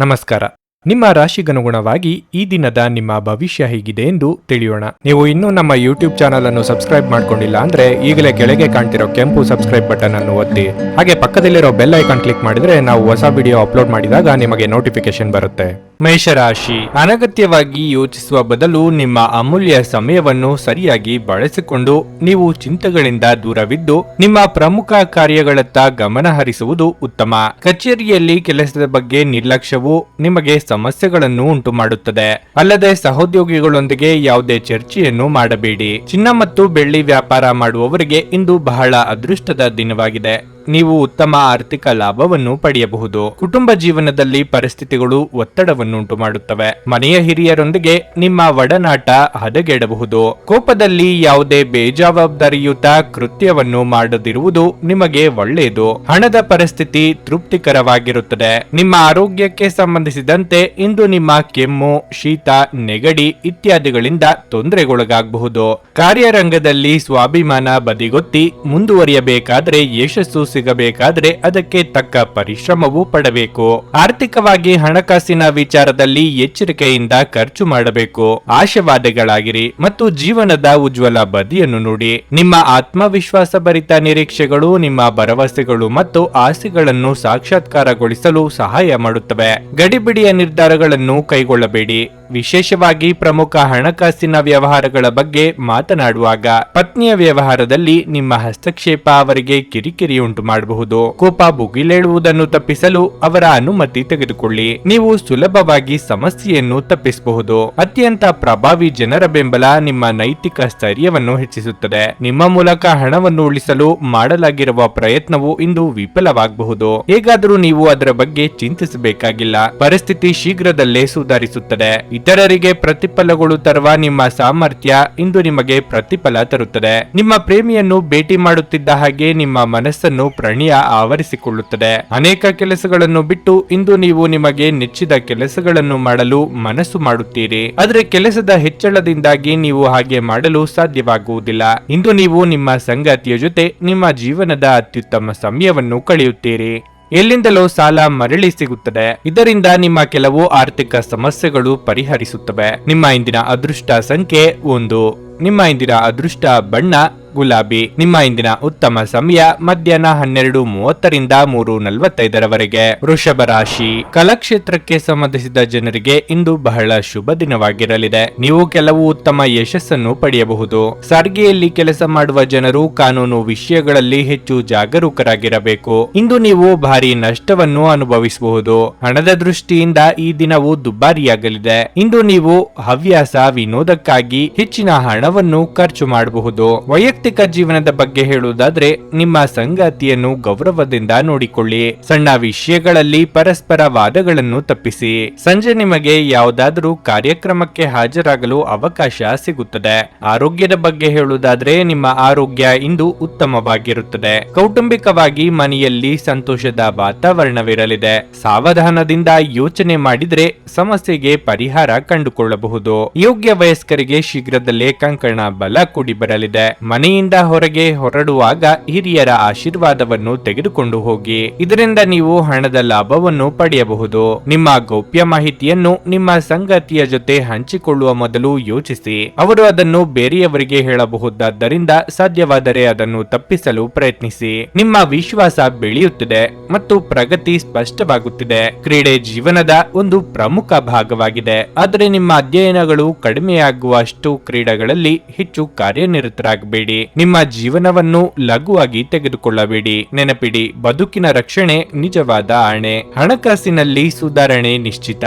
ನಮಸ್ಕಾರ. ನಿಮ್ಮ ರಾಶಿಗನುಗುಣವಾಗಿ ಈ ದಿನದ ನಿಮ್ಮ ಭವಿಷ್ಯ ಹೇಗಿದೆ ಎಂದು ತಿಳಿಯೋಣ. ನೀವು ಇನ್ನೂ ನಮ್ಮ ಯೂಟ್ಯೂಬ್ ಚಾನಲ್ ಅನ್ನು ಸಬ್ಸ್ಕ್ರೈಬ್ ಮಾಡ್ಕೊಂಡಿಲ್ಲ ಅಂದ್ರೆ ಈಗಲೇ ಕೆಳಗೆ ಕಾಣ್ತಿರೋ ಕೆಂಪು ಸಬ್ಸ್ಕ್ರೈಬ್ ಬಟನ್ ಅನ್ನು ಒತ್ತಿ, ಹಾಗೆ ಪಕ್ಕದಲ್ಲಿರೋ ಬೆಲ್ ಐಕಾನ್ ಕ್ಲಿಕ್ ಮಾಡಿದ್ರೆ ನಾವು ಹೊಸ ವಿಡಿಯೋ ಅಪ್ಲೋಡ್ ಮಾಡಿದಾಗ ನಿಮಗೆ ನೋಟಿಫಿಕೇಶನ್ ಬರುತ್ತೆ. ಮೇಷರಾಶಿ, ಅನಗತ್ಯವಾಗಿ ಯೋಚಿಸುವ ಬದಲು ನಿಮ್ಮ ಅಮೂಲ್ಯ ಸಮಯವನ್ನು ಸರಿಯಾಗಿ ಬಳಸಿಕೊಂಡು ನೀವು ಚಿಂತೆಗಳಿಂದ ದೂರವಿದ್ದು ನಿಮ್ಮ ಪ್ರಮುಖ ಕಾರ್ಯಗಳತ್ತ ಗಮನ ಹರಿಸುವುದು ಉತ್ತಮ. ಕಚೇರಿಯಲ್ಲಿ ಕೆಲಸದ ಬಗ್ಗೆ ನಿರ್ಲಕ್ಷ್ಯವು ನಿಮಗೆ ಸಮಸ್ಯೆಗಳನ್ನು ಉಂಟು ಮಾಡುತ್ತದೆ. ಅಲ್ಲದೆ ಸಹೋದ್ಯೋಗಿಗಳೊಂದಿಗೆ ಯಾವುದೇ ಚರ್ಚೆಯನ್ನು ಮಾಡಬೇಡಿ. ಚಿನ್ನ ಮತ್ತು ಬೆಳ್ಳಿ ವ್ಯಾಪಾರ ಮಾಡುವವರಿಗೆ ಇಂದು ಬಹಳ ಅದೃಷ್ಟದ ದಿನವಾಗಿದೆ. ನೀವು ಉತ್ತಮ ಆರ್ಥಿಕ ಲಾಭವನ್ನು ಪಡೆಯಬಹುದು. ಕುಟುಂಬ ಜೀವನದಲ್ಲಿ ಪರಿಸ್ಥಿತಿಗಳು ಒತ್ತಡವನ್ನುಂಟು ಮಾಡುತ್ತವೆ. ಮನೆಯ ಹಿರಿಯರೊಂದಿಗೆ ನಿಮ್ಮ ಒಡನಾಟ ಹದಗೆಡಬಹುದು. ಕೋಪದಲ್ಲಿ ಯಾವುದೇ ಬೇಜವಾಬ್ದಾರಿಯುತ ಕೃತ್ಯವನ್ನು ಮಾಡದಿರುವುದು ನಿಮಗೆ ಒಳ್ಳೆಯದು. ಹಣದ ಪರಿಸ್ಥಿತಿ ತೃಪ್ತಿಕರವಾಗಿರುತ್ತದೆ. ನಿಮ್ಮ ಆರೋಗ್ಯಕ್ಕೆ ಸಂಬಂಧಿಸಿದಂತೆ ಇಂದು ನಿಮ್ಮ ಕೆಮ್ಮು, ಶೀತ, ನೆಗಡಿ ಇತ್ಯಾದಿಗಳಿಂದ ತೊಂದರೆಗೊಳಗಾಗಬಹುದು. ಕಾರ್ಯರಂಗದಲ್ಲಿ ಸ್ವಾಭಿಮಾನ ಬದಿಗೊತ್ತಿ ಮುಂದುವರಿಯಬೇಕಾದ್ರೆ ಯಶಸ್ಸು ಸಿಗಬೇಕಾದ್ರೆ ಅದಕ್ಕೆ ತಕ್ಕ ಪರಿಶ್ರಮವೂ ಪಡಬೇಕು. ಆರ್ಥಿಕವಾಗಿ ಹಣಕಾಸಿನ ವಿಚಾರದಲ್ಲಿ ಎಚ್ಚರಿಕೆಯಿಂದ ಖರ್ಚು ಮಾಡಬೇಕು. ಆಶಾವಾದಿಗಳಾಗಿರಿ ಮತ್ತು ಜೀವನದ ಉಜ್ವಲ ಬದಿಯನ್ನು ನೋಡಿ. ನಿಮ್ಮ ಆತ್ಮವಿಶ್ವಾಸ ಭರಿತ ನಿರೀಕ್ಷೆಗಳು ನಿಮ್ಮ ಭರವಸೆಗಳು ಮತ್ತು ಆಸೆಗಳನ್ನು ಸಾಕ್ಷಾತ್ಕಾರಗೊಳಿಸಲು ಸಹಾಯ ಮಾಡುತ್ತವೆ. ಗಡಿಬಿಡಿಯ ನಿರ್ಧಾರಗಳನ್ನು ಕೈಗೊಳ್ಳಬೇಡಿ. ವಿಶೇಷವಾಗಿ ಪ್ರಮುಖ ಹಣಕಾಸಿನ ವ್ಯವಹಾರಗಳ ಬಗ್ಗೆ ಮಾತನಾಡುವಾಗ ಪತ್ನಿಯ ವ್ಯವಹಾರದಲ್ಲಿ ನಿಮ್ಮ ಹಸ್ತಕ್ಷೇಪ ಅವರಿಗೆ ಕಿರಿಕಿರಿ ಉಂಟು ಮಾಡಬಹುದು. ಕೋಪ ಭುಗಿಲೇಳುವುದನ್ನು ತಪ್ಪಿಸಲು ಅವರ ಅನುಮತಿ ತೆಗೆದುಕೊಳ್ಳಿ. ನೀವು ಸುಲಭವಾಗಿ ಸಮಸ್ಯೆಯನ್ನು ತಪ್ಪಿಸಬಹುದು. ಅತ್ಯಂತ ಪ್ರಭಾವಿ ಜನರ ಬೆಂಬಲ ನಿಮ್ಮ ನೈತಿಕ ಸ್ಥೈರ್ಯವನ್ನು ಹೆಚ್ಚಿಸುತ್ತದೆ. ನಿಮ್ಮ ಮೂಲಕ ಹಣವನ್ನು ಉಳಿಸಲು ಮಾಡಲಾಗಿರುವ ಪ್ರಯತ್ನವು ಇಂದು ವಿಫಲವಾಗಬಹುದು. ಹೇಗಾದರೂ ನೀವು ಅದರ ಬಗ್ಗೆ ಚಿಂತಿಸಬೇಕಾಗಿಲ್ಲ. ಪರಿಸ್ಥಿತಿ ಶೀಘ್ರದಲ್ಲೇ ಸುಧಾರಿಸುತ್ತದೆ. ಇತರರಿಗೆ ಪ್ರತಿಫಲಗಳು ತರುವ ನಿಮ್ಮ ಸಾಮರ್ಥ್ಯ ಇಂದು ನಿಮಗೆ ಪ್ರತಿಫಲ ತರುತ್ತದೆ. ನಿಮ್ಮ ಪ್ರೇಮಿಯನ್ನು ಭೇಟಿ ಮಾಡುತ್ತಿದ್ದ ಹಾಗೆ ನಿಮ್ಮ ಮನಸ್ಸನ್ನು ಪ್ರಣಯ ಆವರಿಸಿಕೊಳ್ಳುತ್ತದೆ. ಅನೇಕ ಕೆಲಸಗಳನ್ನು ಬಿಟ್ಟು ಇಂದು ನೀವು ನಿಮಗೆ ನೆಚ್ಚಿದ ಕೆಲಸಗಳನ್ನು ಮಾಡಲು ಮನಸ್ಸು ಮಾಡುತ್ತೀರಿ. ಆದರೆ ಕೆಲಸದ ಹೆಚ್ಚಳದಿಂದಾಗಿ ನೀವು ಹಾಗೆ ಮಾಡಲು ಸಾಧ್ಯವಾಗುವುದಿಲ್ಲ. ಇಂದು ನೀವು ನಿಮ್ಮ ಸಂಗಾತಿಯ ಜೊತೆ ನಿಮ್ಮ ಜೀವನದ ಅತ್ಯುತ್ತಮ ಸಮಯವನ್ನು ಕಳೆಯುತ್ತೀರಿ. ಎಲ್ಲಿಂದಲೋ ಸಾಲ ಮರಳಿ ಸಿಗುತ್ತದೆ. ಇದರಿಂದ ನಿಮ್ಮ ಕೆಲವು ಆರ್ಥಿಕ ಸಮಸ್ಯೆಗಳು ಪರಿಹರಿಸುತ್ತವೆ. ನಿಮ್ಮ ಇಂದಿನ ಅದೃಷ್ಟ ಸಂಖ್ಯೆ 1. ನಿಮ್ಮ ಇಂದಿನ ಅದೃಷ್ಟ ಬಣ್ಣ ಗುಲಾಬಿ. ನಿಮ್ಮ ಇಂದಿನ ಉತ್ತಮ ಸಮಯ ಮಧ್ಯಾಹ್ನ 12:30ರಿಂದ 3:45ರವರೆಗೆ. ವೃಷಭ ರಾಶಿ, ಕಲಾಕ್ಷೇತ್ರಕ್ಕೆ ಸಂಬಂಧಿಸಿದ ಜನರಿಗೆ ಇಂದು ಬಹಳ ಶುಭ ದಿನವಾಗಿರಲಿದೆ. ನೀವು ಕೆಲವು ಉತ್ತಮ ಯಶಸ್ಸನ್ನು ಪಡೆಯಬಹುದು. ಸಾರಿಗೆಯಲ್ಲಿ ಕೆಲಸ ಮಾಡುವ ಜನರು ಕಾನೂನು ವಿಷಯಗಳಲ್ಲಿ ಹೆಚ್ಚು ಜಾಗರೂಕರಾಗಿರಬೇಕು. ಇಂದು ನೀವು ಭಾರಿ ನಷ್ಟವನ್ನು ಅನುಭವಿಸಬಹುದು. ಹಣದ ದೃಷ್ಟಿಯಿಂದ ಈ ದಿನವು ದುಬಾರಿಯಾಗಲಿದೆ. ಇಂದು ನೀವು ಹವ್ಯಾಸ ವಿನೋದಕ್ಕಾಗಿ ಹೆಚ್ಚಿನ ಹಣವನ್ನು ಖರ್ಚು ಮಾಡಬಹುದು. ವೈಯಕ್ತಿಕ ಜೀವನದ ಬಗ್ಗೆ ಹೇಳುವುದಾದ್ರೆ ನಿಮ್ಮ ಸಂಗಾತಿಯನ್ನು ಗೌರವದಿಂದ ನೋಡಿಕೊಳ್ಳಿ. ಸಣ್ಣ ವಿಷಯಗಳಲ್ಲಿ ಪರಸ್ಪರ ವಾದಗಳನ್ನು ತಪ್ಪಿಸಿ. ಸಂಜೆ ನಿಮಗೆ ಯಾವುದಾದರೂ ಕಾರ್ಯಕ್ರಮಕ್ಕೆ ಹಾಜರಾಗಲು ಅವಕಾಶ ಸಿಗುತ್ತದೆ. ಆರೋಗ್ಯದ ಬಗ್ಗೆ ಹೇಳುವುದಾದ್ರೆ ನಿಮ್ಮ ಆರೋಗ್ಯ ಇಂದು ಉತ್ತಮವಾಗಿರುತ್ತದೆ. ಕೌಟುಂಬಿಕವಾಗಿ ಮನೆಯಲ್ಲಿ ಸಂತೋಷದ ವಾತಾವರಣವಿರಲಿದೆ. ಸಾವಧಾನದಿಂದ ಯೋಚನೆ ಮಾಡಿದ್ರೆ ಸಮಸ್ಯೆಗೆ ಪರಿಹಾರ ಕಂಡುಕೊಳ್ಳಬಹುದು. ಯೋಗ್ಯ ವಯಸ್ಕರಿಗೆ ಶೀಘ್ರದಲ್ಲೇ ಕಂಕಣ ಬಲ ಕೂಡಿ ಬರಲಿದೆ. ಮನೆಯಿಂದ ಹೊರಗೆ ಹೊರಡುವಾಗ ಹಿರಿಯರ ಆಶೀರ್ವಾದವನ್ನು ತೆಗೆದುಕೊಂಡು ಹೋಗಿ. ಇದರಿಂದ ನೀವು ಹಣದ ಲಾಭವನ್ನು ಪಡೆಯಬಹುದು. ನಿಮ್ಮ ಗೌಪ್ಯ ಮಾಹಿತಿಯನ್ನು ನಿಮ್ಮ ಸಂಗಾತಿಯ ಜೊತೆ ಹಂಚಿಕೊಳ್ಳುವ ಮೊದಲು ಯೋಚಿಸಿ. ಅವರು ಅದನ್ನು ಬೇರೆಯವರಿಗೆ ಹೇಳಬಹುದಾದ್ದರಿಂದ ಸಾಧ್ಯವಾದರೆ ಅದನ್ನು ತಪ್ಪಿಸಲು ಪ್ರಯತ್ನಿಸಿ. ನಿಮ್ಮ ವಿಶ್ವಾಸ ಬೆಳೆಯುತ್ತಿದೆ ಮತ್ತು ಪ್ರಗತಿ ಸ್ಪಷ್ಟವಾಗುತ್ತಿದೆ. ಕ್ರೀಡೆ ಜೀವನದ ಒಂದು ಪ್ರಮುಖ ಭಾಗವಾಗಿದೆ. ಆದರೆ ನಿಮ್ಮ ಅಧ್ಯಯನಗಳು ಕಡಿಮೆಯಾಗುವಷ್ಟು ಕ್ರೀಡೆಗಳಲ್ಲಿ ಹೆಚ್ಚು ಕಾರ್ಯನಿರತರಾಗಬೇಡಿ. ನಿಮ್ಮ ಜೀವನವನ್ನು ಲಘುವಾಗಿ ತೆಗೆದುಕೊಳ್ಳಬೇಡಿ. ನೆನಪಿಡಿ, ಬದುಕಿನ ರಕ್ಷಣೆ ನಿಜವಾದ ಆಣೆ. ಹಣಕಾಸಿನಲ್ಲಿ ಸುಧಾರಣೆ ನಿಶ್ಚಿತ.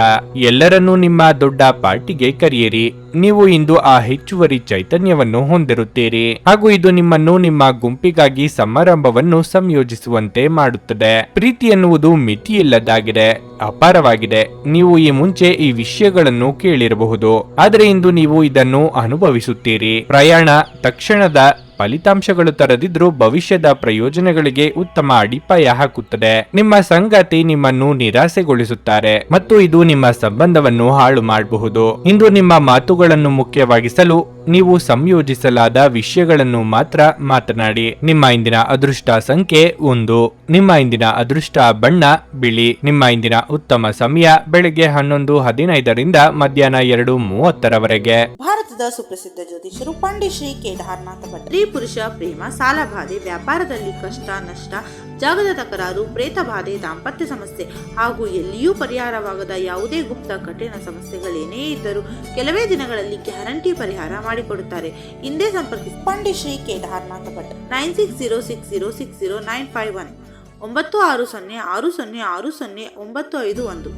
ಎಲ್ಲರನ್ನೂ ನಿಮ್ಮ ದೊಡ್ಡ ಪಾರ್ಟಿಗೆ ಕರೆಯಿರಿ. ನೀವು ಇಂದು ಆ ಹೆಚ್ಚುವರಿ ಚೈತನ್ಯವನ್ನು ಹೊಂದಿರುತ್ತೀರಿ ಹಾಗೂ ಇದು ನಿಮ್ಮನ್ನು ನಿಮ್ಮ ಗುಂಪಿಗಾಗಿ ಸಮಾರಂಭವನ್ನು ಸಂಯೋಜಿಸುವಂತೆ ಮಾಡುತ್ತದೆ. ಪ್ರೀತಿ ಎನ್ನುವುದು ಮಿತಿಯಿಲ್ಲದಾಗಿದೆ, ಅಪಾರವಾಗಿದೆ. ನೀವು ಈ ಮುಂಚೆ ಈ ವಿಷಯಗಳನ್ನು ಕೇಳಿರಬಹುದು, ಆದರೆ ಇಂದು ನೀವು ಇದನ್ನು ಅನುಭವಿಸುತ್ತೀರಿ. ಪ್ರಯಾಣ, ತಕ್ಷಣದ ಫಲಿತಾಂಶಗಳು ತರದಿದ್ರೂ ಭವಿಷ್ಯದ ಪ್ರಯೋಜನಗಳಿಗೆ ಉತ್ತಮ ಅಡಿಪಾಯ ಹಾಕುತ್ತದೆ. ನಿಮ್ಮ ಸಂಗಾತಿ ನಿಮ್ಮನ್ನು ನಿರಾಸೆಗೊಳಿಸುತ್ತಾರೆ ಮತ್ತು ಇದು ನಿಮ್ಮ ಸಂಬಂಧವನ್ನು ಹಾಳು ಮಾಡಬಹುದು. ಇಂದು ನಿಮ್ಮ ಮಾತುಗಳನ್ನು ಮುಖ್ಯವಾಗಿಸಲು ನೀವು ಸಂಯೋಜಿಸಲಾದ ವಿಷಯಗಳನ್ನು ಮಾತ್ರ ಮಾತನಾಡಿ. ನಿಮ್ಮ ಇಂದಿನ ಅದೃಷ್ಟ ಸಂಖ್ಯೆ 1. ನಿಮ್ಮ ಇಂದಿನ ಅದೃಷ್ಟ ಬಣ್ಣ ಬಿಳಿ. ನಿಮ್ಮ ಇಂದಿನ ಉತ್ತಮ ಸಮಯ ಬೆಳಿಗ್ಗೆ 11:15ರಿಂದ ಮಧ್ಯಾಹ್ನ 2:30ರವರೆಗೆ. ಭಾರತದ ಸುಪ್ರಸಿದ್ಧ ಜ್ಯೋತಿಷರು ಪಂಡಿತ್ ಶ್ರೀ ಕೇದಾರನಾಥ ಭಟ್. ಸ್ತ್ರೀ ಪುರುಷ ಪ್ರೇಮ, ಸಾಲಬಾಧೆ, ವ್ಯಾಪಾರದಲ್ಲಿ ಕಷ್ಟ ನಷ್ಟ, ಜಾಗದ ತಕರಾರು, ಪ್ರೇತ ಬಾಧೆ, ದಾಂಪತ್ಯ ಸಮಸ್ಯೆ ಹಾಗೂ ಎಲ್ಲಿಯೂ ಪರಿಹಾರವಾಗದ ಯಾವುದೇ ಗುಪ್ತ ಕಠಿಣ ಸಮಸ್ಯೆಗಳೇನೇ ಇದ್ದರೂ ಕೆಲವೇ ದಿನಗಳಲ್ಲಿ ಗ್ಯಾರಂಟಿ ಪರಿಹಾರ ಮಾಡಿಕೊಡುತ್ತಾರೆ. ಹಿಂದೆ ಸಂಪರ್ಕಿಸಿ ಪಂಡಿತ್ ಶ್ರೀ ಕೇದಾರನಾಥ ಭಟ್ 9606060951 9606060951.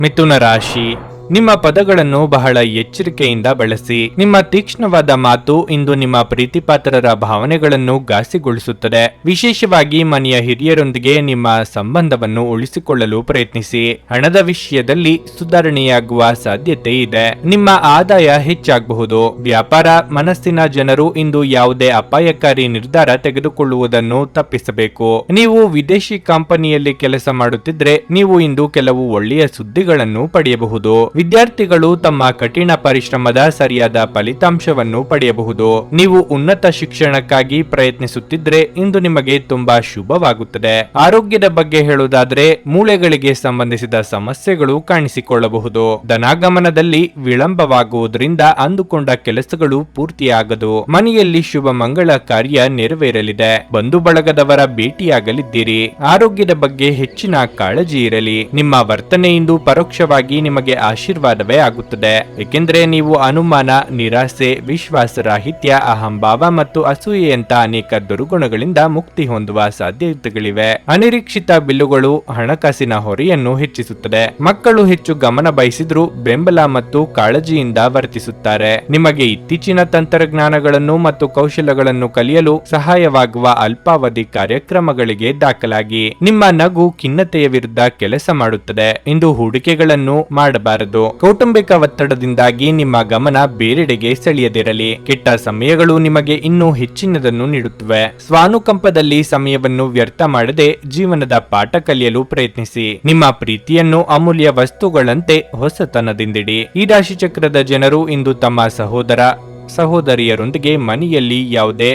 ಮಿಥುನ ರಾಶಿ. ನಿಮ್ಮ ಪದಗಳನ್ನು ಬಹಳ ಎಚ್ಚರಿಕೆಯಿಂದ ಬಳಸಿ. ನಿಮ್ಮ ತೀಕ್ಷ್ಣವಾದ ಮಾತು ಇಂದು ನಿಮ್ಮ ಪ್ರೀತಿಪಾತ್ರರ ಭಾವನೆಗಳನ್ನು ಘಾಸಿಗೊಳಿಸುತ್ತದೆ. ವಿಶೇಷವಾಗಿ ಮನೆಯ ಹಿರಿಯರೊಂದಿಗೆ ನಿಮ್ಮ ಸಂಬಂಧವನ್ನು ಉಳಿಸಿಕೊಳ್ಳಲು ಪ್ರಯತ್ನಿಸಿ. ಹಣದ ವಿಷಯದಲ್ಲಿ ಸುಧಾರಣೆಯಾಗುವ ಸಾಧ್ಯತೆ ಇದೆ. ನಿಮ್ಮ ಆದಾಯ ಹೆಚ್ಚಾಗಬಹುದು. ವ್ಯಾಪಾರ ಮನಸ್ಸಿನ ಜನರು ಇಂದು ಯಾವುದೇ ಅಪಾಯಕಾರಿ ನಿರ್ಧಾರ ತೆಗೆದುಕೊಳ್ಳುವುದನ್ನು ತಪ್ಪಿಸಬೇಕು. ನೀವು ವಿದೇಶಿ ಕಂಪನಿಯಲ್ಲಿ ಕೆಲಸ ಮಾಡುತ್ತಿದ್ರೆ ನೀವು ಇಂದು ಕೆಲವು ಒಳ್ಳೆಯ ಸುದ್ದಿಗಳನ್ನು ಪಡೆಯಬಹುದು. ವಿದ್ಯಾರ್ಥಿಗಳು ತಮ್ಮ ಕಠಿಣ ಪರಿಶ್ರಮದ ಸರಿಯಾದ ಫಲಿತಾಂಶವನ್ನು ಪಡೆಯಬಹುದು. ನೀವು ಉನ್ನತ ಶಿಕ್ಷಣಕ್ಕಾಗಿ ಪ್ರಯತ್ನಿಸುತ್ತಿದ್ರೆ ಇಂದು ನಿಮಗೆ ತುಂಬಾ ಶುಭವಾಗುತ್ತದೆ. ಆರೋಗ್ಯದ ಬಗ್ಗೆ ಹೇಳುವುದಾದ್ರೆ ಮೂಳೆಗಳಿಗೆ ಸಂಬಂಧಿಸಿದ ಸಮಸ್ಯೆಗಳು ಕಾಣಿಸಿಕೊಳ್ಳಬಹುದು. ಧನಾಗಮನದಲ್ಲಿ ವಿಳಂಬವಾಗುವುದರಿಂದ ಅಂದುಕೊಂಡ ಕೆಲಸಗಳು ಪೂರ್ತಿಯಾಗದು. ಮನೆಯಲ್ಲಿ ಶುಭ ಮಂಗಳ ಕಾರ್ಯ ನೆರವೇರಲಿದೆ. ಬಂಧು ಬಳಗದವರ ಭೇಟಿಯಾಗಲಿದ್ದೀರಿ. ಆರೋಗ್ಯದ ಬಗ್ಗೆ ಹೆಚ್ಚಿನ ಕಾಳಜಿ ಇರಲಿ. ನಿಮ್ಮ ವರ್ತನೆಯಿಂದ ಪರೋಕ್ಷವಾಗಿ ನಿಮಗೆ ಆಶೀರ್ವಾದವೇ ಆಗುತ್ತದೆ. ಏಕೆಂದರೆ ನೀವು ಅನುಮಾನ, ನಿರಾಸೆ, ವಿಶ್ವಾಸರಾಹಿತ್ಯ, ಅಹಂಭಾವ ಮತ್ತು ಅಸೂಯೆಯಂತ ಅನೇಕ ದುರ್ಗುಣಗಳಿಂದ ಮುಕ್ತಿ ಹೊಂದುವ ಸಾಧ್ಯತೆಗಳಿವೆ. ಅನಿರೀಕ್ಷಿತ ಬಿಲ್ಲುಗಳು ಹಣಕಾಸಿನ ಹೊರೆಯನ್ನು ಹೆಚ್ಚಿಸುತ್ತದೆ. ಮಕ್ಕಳು ಹೆಚ್ಚು ಗಮನ ಬಯಸಿದ್ರೂ ಬೆಂಬಲ ಮತ್ತು ಕಾಳಜಿಯಿಂದ ವರ್ತಿಸುತ್ತಾರೆ. ನಿಮಗೆ ಇತ್ತೀಚಿನ ತಂತ್ರಜ್ಞಾನಗಳನ್ನು ಮತ್ತು ಕೌಶಲಗಳನ್ನು ಕಲಿಯಲು ಸಹಾಯವಾಗುವ ಅಲ್ಪಾವಧಿ ಕಾರ್ಯಕ್ರಮಗಳಿಗೆ ದಾಖಲಾಗಿ. ನಿಮ್ಮ ನಗು ಖಿನ್ನತೆಯ ವಿರುದ್ಧ ಕೆಲಸ ಮಾಡುತ್ತದೆ. ಇಂದು ಹೂಡಿಕೆಗಳನ್ನು ಮಾಡಬಾರದು. ಕೌಟುಂಬಿಕ ಒತ್ತಡದಿಂದಾಗಿ ನಿಮ್ಮ ಗಮನ ಬೇರೆಡೆಗೆ ಸೆಳೆಯದಿರಲಿ. ಕೆಟ್ಟ ಸಮಯಗಳು ನಿಮಗೆ ಇನ್ನೂ ಹೆಚ್ಚಿನದನ್ನು ನೀಡುತ್ತವೆ. ಸ್ವಾನುಕಂಪದಲ್ಲಿ ಸಮಯವನ್ನು ವ್ಯರ್ಥ ಮಾಡದೆ ಜೀವನದ ಪಾಠ ಕಲಿಯಲು ಪ್ರಯತ್ನಿಸಿ. ನಿಮ್ಮ ಪ್ರೀತಿಯನ್ನು ಅಮೂಲ್ಯ ವಸ್ತುಗಳಂತೆ ಹೊಸತನದಿಂದಿಡಿ. ಈ ರಾಶಿ ಚಕ್ರದ ಜನರು ಇಂದು ತಮ್ಮ ಸಹೋದರಿಯರೊಂದಿಗೆ ಮನೆಯಲ್ಲಿ ಯಾವುದೇ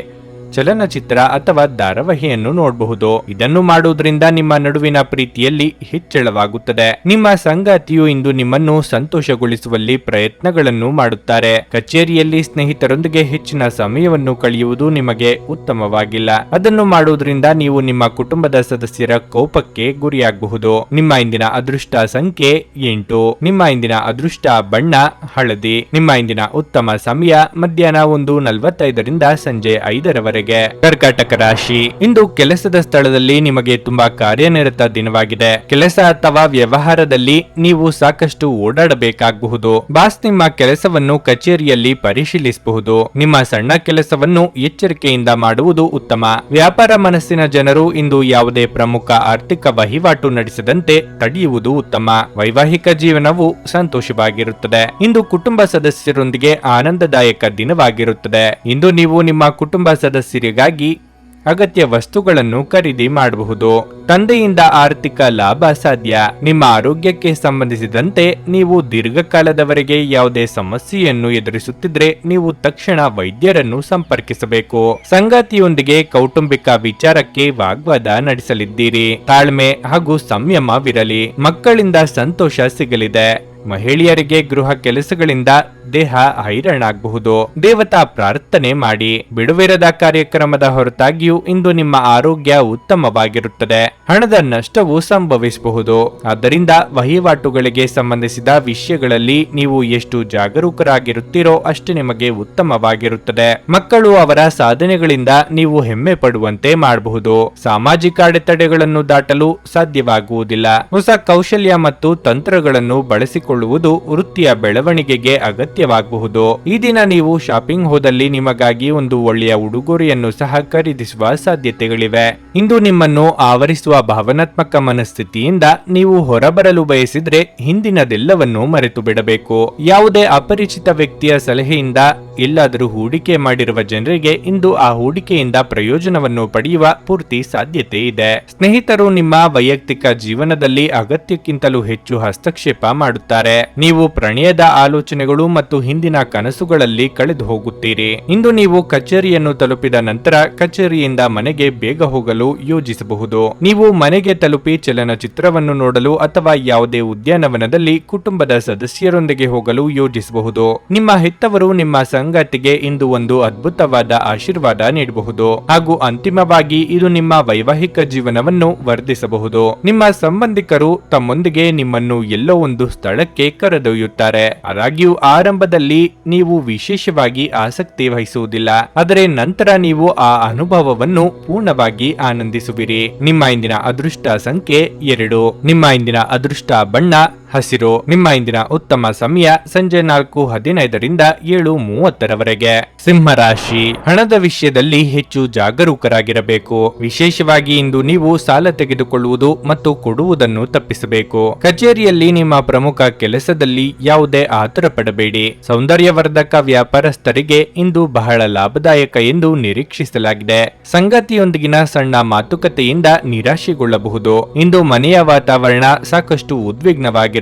ಚಲನಚಿತ್ರ ಅಥವಾ ಧಾರಾವಾಹಿಯನ್ನು ನೋಡಬಹುದು. ಇದನ್ನು ಮಾಡುವುದರಿಂದ ನಿಮ್ಮ ನಡುವಿನ ಪ್ರೀತಿಯಲ್ಲಿ ಹೆಚ್ಚಳವಾಗುತ್ತದೆ. ನಿಮ್ಮ ಸಂಗಾತಿಯು ಇಂದು ನಿಮ್ಮನ್ನು ಸಂತೋಷಗೊಳಿಸುವಲ್ಲಿ ಪ್ರಯತ್ನಗಳನ್ನು ಮಾಡುತ್ತಾರೆ. ಕಚೇರಿಯಲ್ಲಿ ಸ್ನೇಹಿತರೊಂದಿಗೆ ಹೆಚ್ಚಿನ ಸಮಯವನ್ನು ಕಳೆಯುವುದು ನಿಮಗೆ ಉತ್ತಮವಾಗಿಲ್ಲ. ಅದನ್ನು ಮಾಡುವುದರಿಂದ ನೀವು ನಿಮ್ಮ ಕುಟುಂಬದ ಸದಸ್ಯರ ಕೋಪಕ್ಕೆ ಗುರಿಯಾಗಬಹುದು. ನಿಮ್ಮ ಇಂದಿನ ಅದೃಷ್ಟ ಸಂಖ್ಯೆ 8. ನಿಮ್ಮ ಇಂದಿನ ಅದೃಷ್ಟ ಬಣ್ಣ ಹಳದಿ. ನಿಮ್ಮ ಇಂದಿನ ಉತ್ತಮ ಸಮಯ ಮಧ್ಯಾಹ್ನ 1:45ರಿಂದ ಸಂಜೆ 5ರವರೆಗೆ. ಕರ್ಕಾಟಕ ರಾಶಿ. ಇಂದು ಕೆಲಸದ ಸ್ಥಳದಲ್ಲಿ ನಿಮಗೆ ತುಂಬಾ ಕಾರ್ಯನಿರತ ದಿನವಾಗಿದೆ. ಕೆಲಸ ಅಥವಾ ವ್ಯವಹಾರದಲ್ಲಿ ನೀವು ಸಾಕಷ್ಟು ಓಡಾಡಬೇಕಾಗಬಹುದು. ಬಾಸ್ ನಿಮ್ಮ ಕೆಲಸವನ್ನು ಕಚೇರಿಯಲ್ಲಿ ಪರಿಶೀಲಿಸಬಹುದು. ನಿಮ್ಮ ಸಣ್ಣ ಕೆಲಸವನ್ನು ಎಚ್ಚರಿಕೆಯಿಂದ ಮಾಡುವುದು ಉತ್ತಮ. ವ್ಯಾಪಾರ ಮನಸ್ಸಿನ ಜನರು ಇಂದು ಯಾವುದೇ ಪ್ರಮುಖ ಆರ್ಥಿಕ ವಹಿವಾಟು ನಡೆಸದಂತೆ ತಡೆಯುವುದು ಉತ್ತಮ. ವೈವಾಹಿಕ ಜೀವನವು ಸಂತೋಷವಾಗಿರುತ್ತದೆ. ಇಂದು ಕುಟುಂಬ ಸದಸ್ಯರೊಂದಿಗೆ ಆನಂದದಾಯಕ ದಿನವಾಗಿರುತ್ತದೆ. ಇಂದು ನೀವು ನಿಮ್ಮ ಕುಟುಂಬ ಸದಸ್ಯರಿಗಾಗಿ ಅಗತ್ಯ ವಸ್ತುಗಳನ್ನು ಖರೀದಿ ಮಾಡಬಹುದು. ತಂದೆಯಿಂದ ಆರ್ಥಿಕ ಲಾಭ ಸಾಧ್ಯ. ನಿಮ್ಮ ಆರೋಗ್ಯಕ್ಕೆ ಸಂಬಂಧಿಸಿದಂತೆ ನೀವು ದೀರ್ಘಕಾಲದವರೆಗೆ ಯಾವುದೇ ಸಮಸ್ಯೆಯನ್ನು ಎದುರಿಸುತ್ತಿದ್ರೆ ನೀವು ತಕ್ಷಣ ವೈದ್ಯರನ್ನು ಸಂಪರ್ಕಿಸಬೇಕು. ಸಂಗಾತಿಯೊಂದಿಗೆ ಕೌಟುಂಬಿಕ ವಿಚಾರಕ್ಕೆ ವಾಗ್ವಾದ ನಡೆಸಲಿದ್ದೀರಿ. ತಾಳ್ಮೆ ಹಾಗೂ ಸಂಯಮವಿರಲಿ. ಮಕ್ಕಳಿಂದ ಸಂತೋಷ ಸಿಗಲಿದೆ. ಮಹಿಳೆಯರಿಗೆ ಗೃಹ ಕೆಲಸಗಳಿಂದ ದೇಹ ಹೈರಾಣಾಗಬಹುದು. ದೇವತಾ ಪ್ರಾರ್ಥನೆ ಮಾಡಿ. ಬಿಡುವಿರದ ಕಾರ್ಯಕ್ರಮದ ಹೊರತಾಗಿಯೂ ಇಂದು ನಿಮ್ಮ ಆರೋಗ್ಯ ಉತ್ತಮವಾಗಿರುತ್ತದೆ. ಹಣದ ನಷ್ಟವು ಸಂಭವಿಸಬಹುದು. ಆದ್ದರಿಂದ ವಹಿವಾಟುಗಳಿಗೆ ಸಂಬಂಧಿಸಿದ ವಿಷಯಗಳಲ್ಲಿ ನೀವು ಎಷ್ಟು ಜಾಗರೂಕರಾಗಿರುತ್ತೀರೋ ಅಷ್ಟು ನಿಮಗೆ ಉತ್ತಮವಾಗಿರುತ್ತದೆ. ಮಕ್ಕಳು ಅವರ ಸಾಧನೆಗಳಿಂದ ನೀವು ಹೆಮ್ಮೆ ಪಡುವಂತೆ ಮಾಡಬಹುದು. ಸಾಮಾಜಿಕ ಅಡೆತಡೆಗಳನ್ನು ದಾಟಲು ಸಾಧ್ಯವಾಗುವುದಿಲ್ಲ. ಹೊಸ ಕೌಶಲ್ಯ ಮತ್ತು ತಂತ್ರಗಳನ್ನು ಬಳಸಿಕೊಳ್ಳುವುದು ವೃತ್ತಿಯ ಬೆಳವಣಿಗೆಗೆ ಅಗತ್ಯವಾಗಬಹುದು. ಈ ದಿನ ನೀವು ಶಾಪಿಂಗ್ ಹೋದಲ್ಲಿ ನಿಮಗಾಗಿ ಒಂದು ಒಳ್ಳೆಯ ಉಡುಗೊರೆಯನ್ನು ಸಹ ಖರೀದಿಸುವ ಸಾಧ್ಯತೆಗಳಿವೆ. ಇಂದು ನಿಮ್ಮನ್ನು ಆವರಿಸುವ ಭಾವನಾತ್ಮಕ ಮನಸ್ಥಿತಿಯಿಂದ ನೀವು ಹೊರಬರಲು ಬಯಸಿದ್ರೆ ಹಿಂದಿನದೆಲ್ಲವನ್ನು ಮರೆತು ಬಿಡಬೇಕು. ಯಾವುದೇ ಅಪರಿಚಿತ ವ್ಯಕ್ತಿಯ ಸಲಹೆಯಿಂದ ಎಲ್ಲಾದರೂ ಹೂಡಿಕೆ ಮಾಡಿರುವ ಜನರಿಗೆ ಇಂದು ಆ ಹೂಡಿಕೆಯಿಂದ ಪ್ರಯೋಜನವನ್ನು ಪಡೆಯುವ ಪೂರ್ತಿ ಸಾಧ್ಯತೆ ಇದೆ. ಸ್ನೇಹಿತರು ನಿಮ್ಮ ವೈಯಕ್ತಿಕ ಜೀವನದಲ್ಲಿ ಅಗತ್ಯಕ್ಕಿಂತಲೂ ಹೆಚ್ಚು ಹಸ್ತಕ್ಷೇಪ ಮಾಡುತ್ತಾರೆ. ನೀವು ಪ್ರಣಯದ ಆಲೋಚನೆಗಳು ಮತ್ತು ಹಿಂದಿನ ಕನಸುಗಳಲ್ಲಿ ಕಳೆದು ಹೋಗುತ್ತೀರಿ. ಇಂದು ನೀವು ಕಚೇರಿಯನ್ನು ತಲುಪಿದ ನಂತರ ಕಚೇರಿಯಿಂದ ಮನೆಗೆ ಬೇಗ ಹೋಗಲು ಯೋಜಿಸಬಹುದು. ನೀವು ಮನೆಗೆ ತಲುಪಿ ಚಲನಚಿತ್ರವನ್ನು ನೋಡಲು ಅಥವಾ ಯಾವುದೇ ಉದ್ಯಾನವನದಲ್ಲಿ ಕುಟುಂಬದ ಸದಸ್ಯರೊಂದಿಗೆ ಹೋಗಲು ಯೋಜಿಸಬಹುದು. ನಿಮ್ಮ ಹೆತ್ತವರು ನಿಮ್ಮ ಸಂಗಾತಿಗೆ ಇಂದು ಒಂದು ಅದ್ಭುತವಾದ ಆಶೀರ್ವಾದ ನೀಡಬಹುದು ಹಾಗೂ ಅಂತಿಮವಾಗಿ ಇದು ನಿಮ್ಮ ವೈವಾಹಿಕ ಜೀವನವನ್ನು ವರ್ಧಿಸಬಹುದು. ನಿಮ್ಮ ಸಂಬಂಧಿಕರು ತಮ್ಮೊಂದಿಗೆ ನಿಮ್ಮನ್ನು ಎಲ್ಲೋ ಒಂದು ಸ್ಥಳಕ್ಕೆ ಕರೆದೊಯ್ಯುತ್ತಾರೆ. ಆದಾಗ್ಯೂ ಆರಂಭದಲ್ಲಿ ನೀವು ವಿಶೇಷವಾಗಿ ಆಸಕ್ತಿ ವಹಿಸುವುದಿಲ್ಲ, ಆದರೆ ನಂತರ ನೀವು ಆ ಅನುಭವವನ್ನು ಪೂರ್ಣವಾಗಿ ಆನಂದಿಸುವಿರಿ. ನಿಮ್ಮ ಇಂದಿನ ಅದೃಷ್ಟ ಸಂಖ್ಯೆ 2. ನಿಮ್ಮ ಇಂದಿನ ಅದೃಷ್ಟ ಬಣ್ಣ ಹಸಿರು. ನಿಮ್ಮ ಇಂದಿನ ಉತ್ತಮ ಸಮಯ ಸಂಜೆ 4:15 7:30 ಸಿಂಹ ರಾಶಿ. ಹಣದ ವಿಷಯದಲ್ಲಿ ಹೆಚ್ಚು ಜಾಗರೂಕರಾಗಿರಬೇಕು. ವಿಶೇಷವಾಗಿ ಇಂದು ನೀವು ಸಾಲ ತೆಗೆದುಕೊಳ್ಳುವುದು ಮತ್ತು ಕೊಡುವುದನ್ನು ತಪ್ಪಿಸಬೇಕು. ಕಚೇರಿಯಲ್ಲಿ ನಿಮ್ಮ ಪ್ರಮುಖ ಕೆಲಸದಲ್ಲಿ ಯಾವುದೇ ಆತುರ ಪಡಬೇಡಿ. ಸೌಂದರ್ಯವರ್ಧಕ ವ್ಯಾಪಾರಸ್ಥರಿಗೆ ಇಂದು ಬಹಳ ಲಾಭದಾಯಕ ಎಂದು ನಿರೀಕ್ಷಿಸಲಾಗಿದೆ. ಸಂಗಾತಿಯೊಂದಿಗಿನ ಸಣ್ಣ ಮಾತುಕತೆಯಿಂದ ನಿರಾಶೆಗೊಳ್ಳಬಹುದು. ಇಂದು ಮನೆಯ ವಾತಾವರಣ ಸಾಕಷ್ಟು ಉದ್ವಿಗ್ನವಾಗಿರುತ್ತದೆ.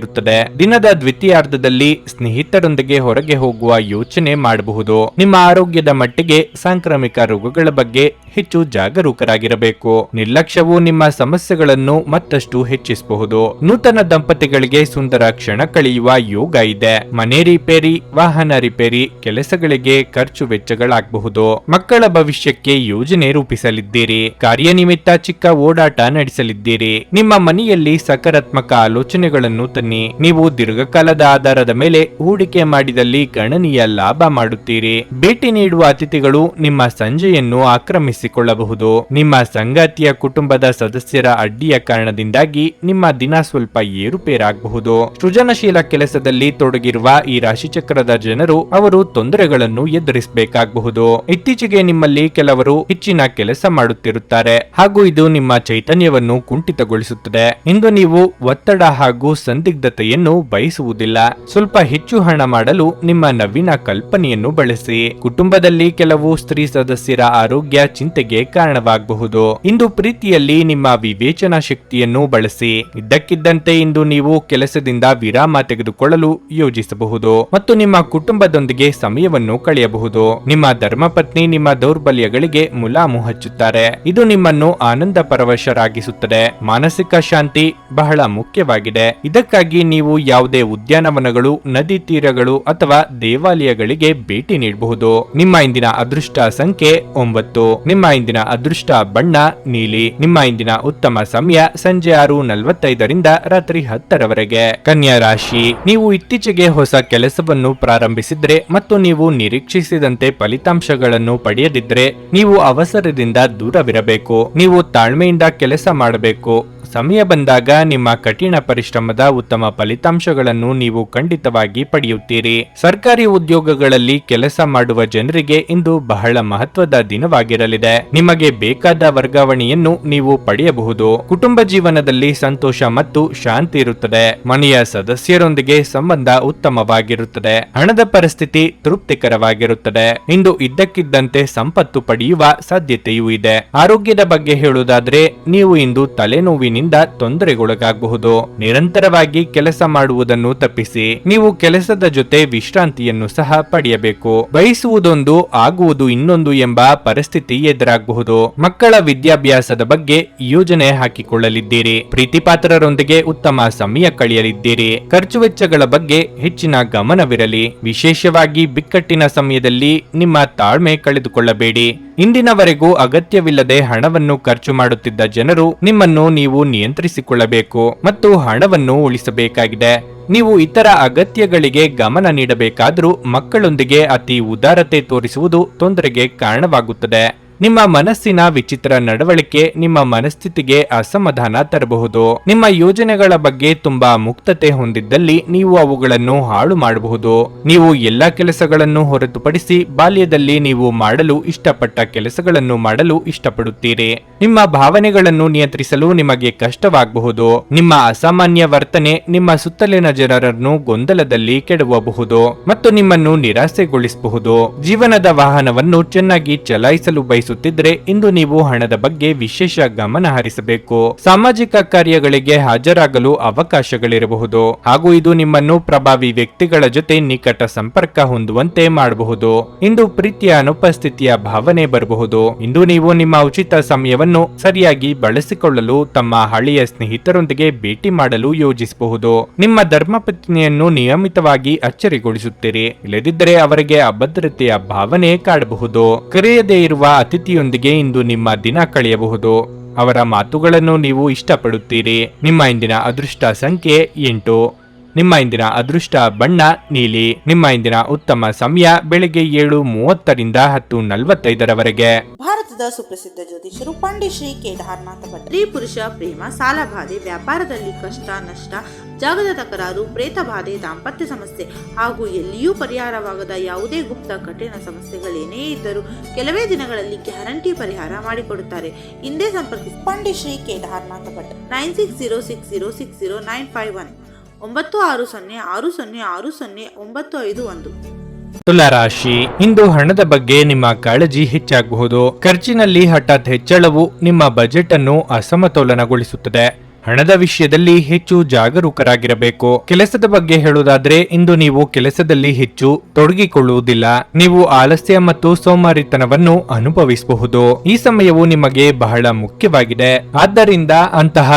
ದಿನದ ದ್ವಿತೀಯಾರ್ಧದಲ್ಲಿ ಸ್ನೇಹಿತರೊಂದಿಗೆ ಹೊರಗೆ ಹೋಗುವ ಯೋಚನೆ ಮಾಡಬಹುದು. ನಿಮ್ಮ ಆರೋಗ್ಯದ ಮಟ್ಟಿಗೆ ಸಾಂಕ್ರಾಮಿಕ ರೋಗಗಳ ಬಗ್ಗೆ ಹೆಚ್ಚು ಜಾಗರೂಕರಾಗಿರಬೇಕು. ನಿರ್ಲಕ್ಷ್ಯವು ನಿಮ್ಮ ಸಮಸ್ಯೆಗಳನ್ನು ಮತ್ತಷ್ಟು ಹೆಚ್ಚಿಸಬಹುದು. ನೂತನ ದಂಪತಿಗಳಿಗೆ ಸುಂದರ ಕ್ಷಣ ಕಳೆಯುವ ಯೋಗ ಇದೆ. ಮನೆ ರಿಪೇರಿ, ವಾಹನ ರಿಪೇರಿ ಕೆಲಸಗಳಿಗೆ ಖರ್ಚು ವೆಚ್ಚಗಳಾಗಬಹುದು. ಮಕ್ಕಳ ಭವಿಷ್ಯಕ್ಕೆ ಯೋಜನೆ ರೂಪಿಸಲಿದ್ದೀರಿ. ಕಾರ್ಯನಿಮಿತ್ತ ಚಿಕ್ಕ ಓಡಾಟ ನಡೆಸಲಿದ್ದೀರಿ. ನಿಮ್ಮ ಮನೆಯಲ್ಲಿ ಸಕಾರಾತ್ಮಕ ಆಲೋಚನೆಗಳನ್ನು ತನ್ನಿ. ನೀವು ದೀರ್ಘಕಾಲದ ಆಧಾರದ ಮೇಲೆ ಹೂಡಿಕೆ ಮಾಡಿದಲ್ಲಿ ಗಣನೀಯ ಲಾಭ ಮಾಡುತ್ತೀರಿ. ಭೇಟಿ ನೀಡುವ ಅತಿಥಿಗಳು ನಿಮ್ಮ ಸಂಜೆಯನ್ನು ಆಕ್ರಮಿಸಿಕೊಳ್ಳಬಹುದು. ನಿಮ್ಮ ಸಂಗಾತಿಯ ಕುಟುಂಬದ ಸದಸ್ಯರ ಅಡ್ಡಿಯ ಕಾರಣದಿಂದಾಗಿ ನಿಮ್ಮ ದಿನ ಸ್ವಲ್ಪ ಏರುಪೇರಾಗಬಹುದು. ಸೃಜನಶೀಲ ಕೆಲಸದಲ್ಲಿ ತೊಡಗಿರುವ ಈ ರಾಶಿಚಕ್ರದ ಜನರು ಅವರು ತೊಂದರೆಗಳನ್ನು ಎದುರಿಸಬೇಕಾಗಬಹುದು. ಇತ್ತೀಚೆಗೆ ನಿಮ್ಮಲ್ಲಿ ಕೆಲವರು ಹೆಚ್ಚಿನ ಕೆಲಸ ಮಾಡುತ್ತಿರುತ್ತಾರೆ ಹಾಗೂ ಇದು ನಿಮ್ಮ ಚೈತನ್ಯವನ್ನು ಕುಂಠಿತಗೊಳಿಸುತ್ತದೆ. ಇಂದು ನೀವು ಒತ್ತಡ ಹಾಗೂ ಸಂದಿಗ್ಧತೆಯನ್ನು ಬಯಸುವುದಿಲ್ಲ. ಸ್ವಲ್ಪ ಹೆಚ್ಚು ಹಣ ಮಾಡಲು ನಿಮ್ಮ ನವೀನ ಕಲ್ಪನೆಯನ್ನು ಬಳಸಿ. ಕುಟುಂಬದಲ್ಲಿ ಕೆಲವು ಸ್ತ್ರೀ ಸದಸ್ಯರ ಆರೋಗ್ಯ ಚಿಂತೆಗೆ ಕಾರಣವಾಗಬಹುದು. ಇಂದು ಪ್ರೀತಿಯಲ್ಲಿ ನಿಮ್ಮ ವಿವೇಚನಾ ಶಕ್ತಿಯನ್ನು ಬಳಸಿ. ಇದ್ದಕ್ಕಿದ್ದಂತೆ ಇಂದು ನೀವು ಕೆಲಸದಿಂದ ವಿರಾಮ ತೆಗೆದುಕೊಳ್ಳಲು ಯೋಜಿಸಬಹುದು ಮತ್ತು ನಿಮ್ಮ ಕುಟುಂಬದೊಂದಿಗೆ ಸಮಯವನ್ನು ಕಳೆಯಬಹುದು. ನಿಮ್ಮ ಧರ್ಮಪತ್ನಿ ನಿಮ್ಮ ದೌರ್ಬಲ್ಯಗಳಿಗೆ ಮುಲಾಮು ಹಚ್ಚುತ್ತಾರೆ. ಇದು ನಿಮ್ಮನ್ನು ಆನಂದ ಪರವಶರಾಗಿಸುತ್ತದೆ. ಮಾನಸಿಕ ಶಾಂತಿ ಬಹಳ ಮುಖ್ಯವಾಗಿದೆ. ಇದಕ್ಕಾಗಿ ನೀವು ಯಾವುದೇ ಉದ್ಯಾನವನಗಳು, ನದಿ ತೀರಗಳು ಅಥವಾ ದೇವಾಲಯಗಳಿಗೆ ಭೇಟಿ ನೀಡಬಹುದು. ನಿಮ್ಮ ಇಂದಿನ ಅದೃಷ್ಟ ಸಂಖ್ಯೆ 9. ನಿಮ್ಮ ಇಂದಿನ ಅದೃಷ್ಟ ಬಣ್ಣ ನೀಲಿ. ನಿಮ್ಮ ಇಂದಿನ ಉತ್ತಮ ಸಮಯ ಸಂಜೆ 6:45 ರಾತ್ರಿ 10:00 ಕನ್ಯಾ ರಾಶಿ. ನೀವು ಇತ್ತೀಚೆಗೆ ಹೊಸ ಕೆಲಸವನ್ನು ಪ್ರಾರಂಭಿಸಿದ್ರೆ ಮತ್ತು ನೀವು ನಿರೀಕ್ಷಿಸಿದಂತೆ ಫಲಿತಾಂಶಗಳನ್ನು ಪಡೆಯದಿದ್ರೆ ನೀವು ಅವಸರದಿಂದ ದೂರವಿರಬೇಕು. ನೀವು ತಾಳ್ಮೆಯಿಂದ ಕೆಲಸ ಮಾಡಬೇಕು. ಸಮಯ ಬಂದಾಗ ನಿಮ್ಮ ಕಠಿಣ ಪರಿಶ್ರಮದ ಉತ್ತಮ ಫಲಿತಾಂಶಗಳನ್ನು ನೀವು ಖಂಡಿತವಾಗಿ ಪಡೆಯುತ್ತೀರಿ. ಸರ್ಕಾರಿ ಉದ್ಯೋಗಗಳಲ್ಲಿ ಕೆಲಸ ಮಾಡುವ ಜನರಿಗೆ ಇಂದು ಬಹಳ ಮಹತ್ವದ ದಿನವಾಗಿರಲಿದೆ. ನಿಮಗೆ ಬೇಕಾದ ವರ್ಗಾವಣೆಯನ್ನು ನೀವು ಪಡೆಯಬಹುದು. ಕುಟುಂಬ ಜೀವನದಲ್ಲಿ ಸಂತೋಷ ಮತ್ತು ಶಾಂತಿ ಇರುತ್ತದೆ. ಮನೆಯ ಸದಸ್ಯರೊಂದಿಗೆ ಸಂಬಂಧ ಉತ್ತಮವಾಗಿರುತ್ತದೆ. ಹಣದ ಪರಿಸ್ಥಿತಿ ತೃಪ್ತಿಕರವಾಗಿರುತ್ತದೆ. ಇಂದು ಇದ್ದಕ್ಕಿದ್ದಂತೆ ಸಂಪತ್ತು ಪಡೆಯುವ ಸಾಧ್ಯತೆಯೂ ಇದೆ. ಆರೋಗ್ಯದ ಬಗ್ಗೆ ಹೇಳುವುದಾದ್ರೆ ನೀವು ಇಂದು ತಲೆನೋವಿನ ತೊಂದರೆಗೊಳಗಾಗಬಹುದು. ನಿರಂತರವಾಗಿ ಕೆಲಸ ಮಾಡುವುದನ್ನು ತಪ್ಪಿಸಿ. ನೀವು ಕೆಲಸದ ಜೊತೆ ವಿಶ್ರಾಂತಿಯನ್ನು ಸಹ ಪಡೆಯಬೇಕು. ಬಯಸುವುದೊಂದು ಆಗುವುದು ಇನ್ನೊಂದು ಎಂಬ ಪರಿಸ್ಥಿತಿ ಎದುರಾಗಬಹುದು. ಮಕ್ಕಳ ವಿದ್ಯಾಭ್ಯಾಸದ ಬಗ್ಗೆ ಯೋಜನೆ ಹಾಕಿಕೊಳ್ಳಲಿದ್ದೀರಿ. ಪ್ರೀತಿಪಾತ್ರರೊಂದಿಗೆ ಉತ್ತಮ ಸಮಯ ಕಳೆಯಲಿದ್ದೀರಿ. ಖರ್ಚು ವೆಚ್ಚಗಳ ಬಗ್ಗೆ ಹೆಚ್ಚಿನ ಗಮನವಿರಲಿ. ವಿಶೇಷವಾಗಿ ಬಿಕ್ಕಟ್ಟಿನ ಸಮಯದಲ್ಲಿ ನಿಮ್ಮ ತಾಳ್ಮೆ ಕಳೆದುಕೊಳ್ಳಬೇಡಿ. ಇಂದಿನವರೆಗೂ ಅಗತ್ಯವಿಲ್ಲದೆ ಹಣವನ್ನು ಖರ್ಚು ಮಾಡುತ್ತಿದ್ದ ಜನರು ನಿಮ್ಮನ್ನು ನೀವು ನಿಯಂತ್ರಿಸಿಕೊಳ್ಳಬೇಕು ಮತ್ತು ಹಣವನ್ನು ಉಳಿಸಬೇಕಾಗಿದೆ. ನೀವು ಇತರ ಅಗತ್ಯಗಳಿಗೆ ಗಮನ ನೀಡಬೇಕಾದರೂ ಮಕ್ಕಳೊಂದಿಗೆ ಅತಿ ಉದಾರತೆ ತೋರಿಸುವುದು ತೊಂದರೆಗೆ ಕಾರಣವಾಗುತ್ತದೆ. ನಿಮ್ಮ ಮನಸ್ಸಿನ ವಿಚಿತ್ರ ನಡವಳಿಕೆ ನಿಮ್ಮ ಮನಸ್ಥಿತಿಗೆ ಅಸಮಾಧಾನ ತರಬಹುದು. ನಿಮ್ಮ ಯೋಜನೆಗಳ ಬಗ್ಗೆ ತುಂಬಾ ಮುಕ್ತತೆ ಹೊಂದಿದ್ದಲ್ಲಿ ನೀವು ಅವುಗಳನ್ನು ಹಾಳು ಮಾಡಬಹುದು. ನೀವು ಎಲ್ಲಾ ಕೆಲಸಗಳನ್ನು ಹೊರತುಪಡಿಸಿ ಬಾಲ್ಯದಲ್ಲಿ ನೀವು ಮಾಡಲು ಇಷ್ಟಪಟ್ಟ ಕೆಲಸಗಳನ್ನು ಮಾಡಲು ಇಷ್ಟಪಡುತ್ತೀರಿ. ನಿಮ್ಮ ಭಾವನೆಗಳನ್ನು ನಿಯಂತ್ರಿಸಲು ನಿಮಗೆ ಕಷ್ಟವಾಗಬಹುದು. ನಿಮ್ಮ ಅಸಾಮಾನ್ಯ ವರ್ತನೆ ನಿಮ್ಮ ಸುತ್ತಲಿನ ಜನರನ್ನು ಗೊಂದಲದಲ್ಲಿ ಕೆಡವಬಹುದು ಮತ್ತು ನಿಮ್ಮನ್ನು ನಿರಾಸೆಗೊಳಿಸಬಹುದು. ಜೀವನದ ವಾಹನವನ್ನು ಚೆನ್ನಾಗಿ ಚಲಾಯಿಸಲು ಬಯಸುತ್ತಿದ್ರೆ ಇಂದು ನೀವು ಹಣದ ಬಗ್ಗೆ ವಿಶೇಷ ಗಮನ ಹರಿಸಬೇಕು. ಸಾಮಾಜಿಕ ಕಾರ್ಯಗಳಿಗೆ ಹಾಜರಾಗಲು ಅವಕಾಶಗಳಿರಬಹುದು ಹಾಗೂ ಇದು ನಿಮ್ಮನ್ನು ಪ್ರಭಾವಿ ವ್ಯಕ್ತಿಗಳ ಜೊತೆ ನಿಕಟ ಸಂಪರ್ಕ ಹೊಂದುವಂತೆ ಮಾಡಬಹುದು. ಇಂದು ಪ್ರೀತಿಯ ಅನುಪಸ್ಥಿತಿಯ ಭಾವನೆ ಬರಬಹುದು. ಇಂದು ನೀವು ನಿಮ್ಮ ಉಚಿತ ಸಮಯವನ್ನು ಸರಿಯಾಗಿ ಬಳಸಿಕೊಳ್ಳಲು ತಮ್ಮ ಹಳೆಯ ಸ್ನೇಹಿತರೊಂದಿಗೆ ಭೇಟಿ ಮಾಡಲು ಯೋಜಿಸಬಹುದು. ನಿಮ್ಮ ಧರ್ಮಪತ್ನಿಯನ್ನು ನಿಯಮಿತವಾಗಿ ಅಚ್ಚರಿಗೊಳಿಸುತ್ತೀರಿ. ಇಲ್ಲದಿದ್ದರೆ ಅವರಿಗೆ ಅಭದ್ರತೆಯ ಭಾವನೆ ಕಾಡಬಹುದು. ಕರೆಯದೇ ಇರುವ ಅತಿಥಿಯೊಂದಿಗೆ ಇಂದು ನಿಮ್ಮ ದಿನ ಕಳೆಯಬಹುದು. ಅವರ ಮಾತುಗಳನ್ನು ನೀವು ಇಷ್ಟಪಡುತ್ತೀರಿ. ನಿಮ್ಮ ಇಂದಿನ ಅದೃಷ್ಟ ಸಂಖ್ಯೆ 8. ನಿಮ್ಮ ಇಂದಿನ ಅದೃಷ್ಟ ಬಣ್ಣ ನೀಲಿ. ನಿಮ್ಮ ಇಂದಿನ ಉತ್ತಮ ಸಮಯ ಬೆಳಗ್ಗೆ 7:30ರಿಂದ 10:45ರವರೆಗೆ. ಭಾರತದ ಸುಪ್ರಸಿದ್ಧ ಜ್ಯೋತಿಷರು ಪಂಡಿತ್ ಶ್ರೀ ಕೇದಾರನಾಥ ಭಟ್. ಸ್ತ್ರೀ ಪುರುಷ ಪ್ರೇಮ, ಸಾಲಬಾಧೆ, ವ್ಯಾಪಾರದಲ್ಲಿ ಕಷ್ಟ ನಷ್ಟ, ಜಾಗದ ತಕರಾರು, ಪ್ರೇತ ಬಾಧೆ, ದಾಂಪತ್ಯ ಸಮಸ್ಯೆ ಹಾಗೂ ಎಲ್ಲಿಯೂ ಪರಿಹಾರವಾಗದ ಯಾವುದೇ ಗುಪ್ತ ಕಠಿಣ ಸಮಸ್ಯೆಗಳೇನೇ ಇದ್ದರೂ ಕೆಲವೇ ದಿನಗಳಲ್ಲಿ ಗ್ಯಾರಂಟಿ ಪರಿಹಾರ ಮಾಡಿಕೊಡುತ್ತಾರೆ. ಹಿಂದೆ ಸಂಪರ್ಕಿಸಿ ಪಂಡಿತ್ ಶ್ರೀ ಕೇದಾರನಾಥ ಭಟ್ 9606060951 9606060951. ತುಲಾರಾಶಿ, ಇಂದು ಹಣದ ಬಗ್ಗೆ ನಿಮ್ಮ ಕಾಳಜಿ ಹೆಚ್ಚಾಗಬಹುದು. ಖರ್ಚಿನಲ್ಲಿ ಹಠಾತ್ ಹೆಚ್ಚಳವು ನಿಮ್ಮ ಬಜೆಟ್ ಅನ್ನು ಅಸಮತೋಲನಗೊಳಿಸುತ್ತದೆ. ಹಣದ ವಿಷಯದಲ್ಲಿ ಹೆಚ್ಚು ಜಾಗರೂಕರಾಗಿರಬೇಕು. ಕೆಲಸದ ಬಗ್ಗೆ ಹೇಳುವುದಾದ್ರೆ ಇಂದು ನೀವು ಕೆಲಸದಲ್ಲಿ ಹೆಚ್ಚು ತೊಡಗಿಕೊಳ್ಳುವುದಿಲ್ಲ. ನೀವು ಆಲಸ್ಯ ಮತ್ತು ಸೋಮಾರಿತನವನ್ನು ಅನುಭವಿಸಬಹುದು. ಈ ಸಮಯವು ನಿಮಗೆ ಬಹಳ ಮುಖ್ಯವಾಗಿದೆ. ಆದ್ದರಿಂದ ಅಂತಹ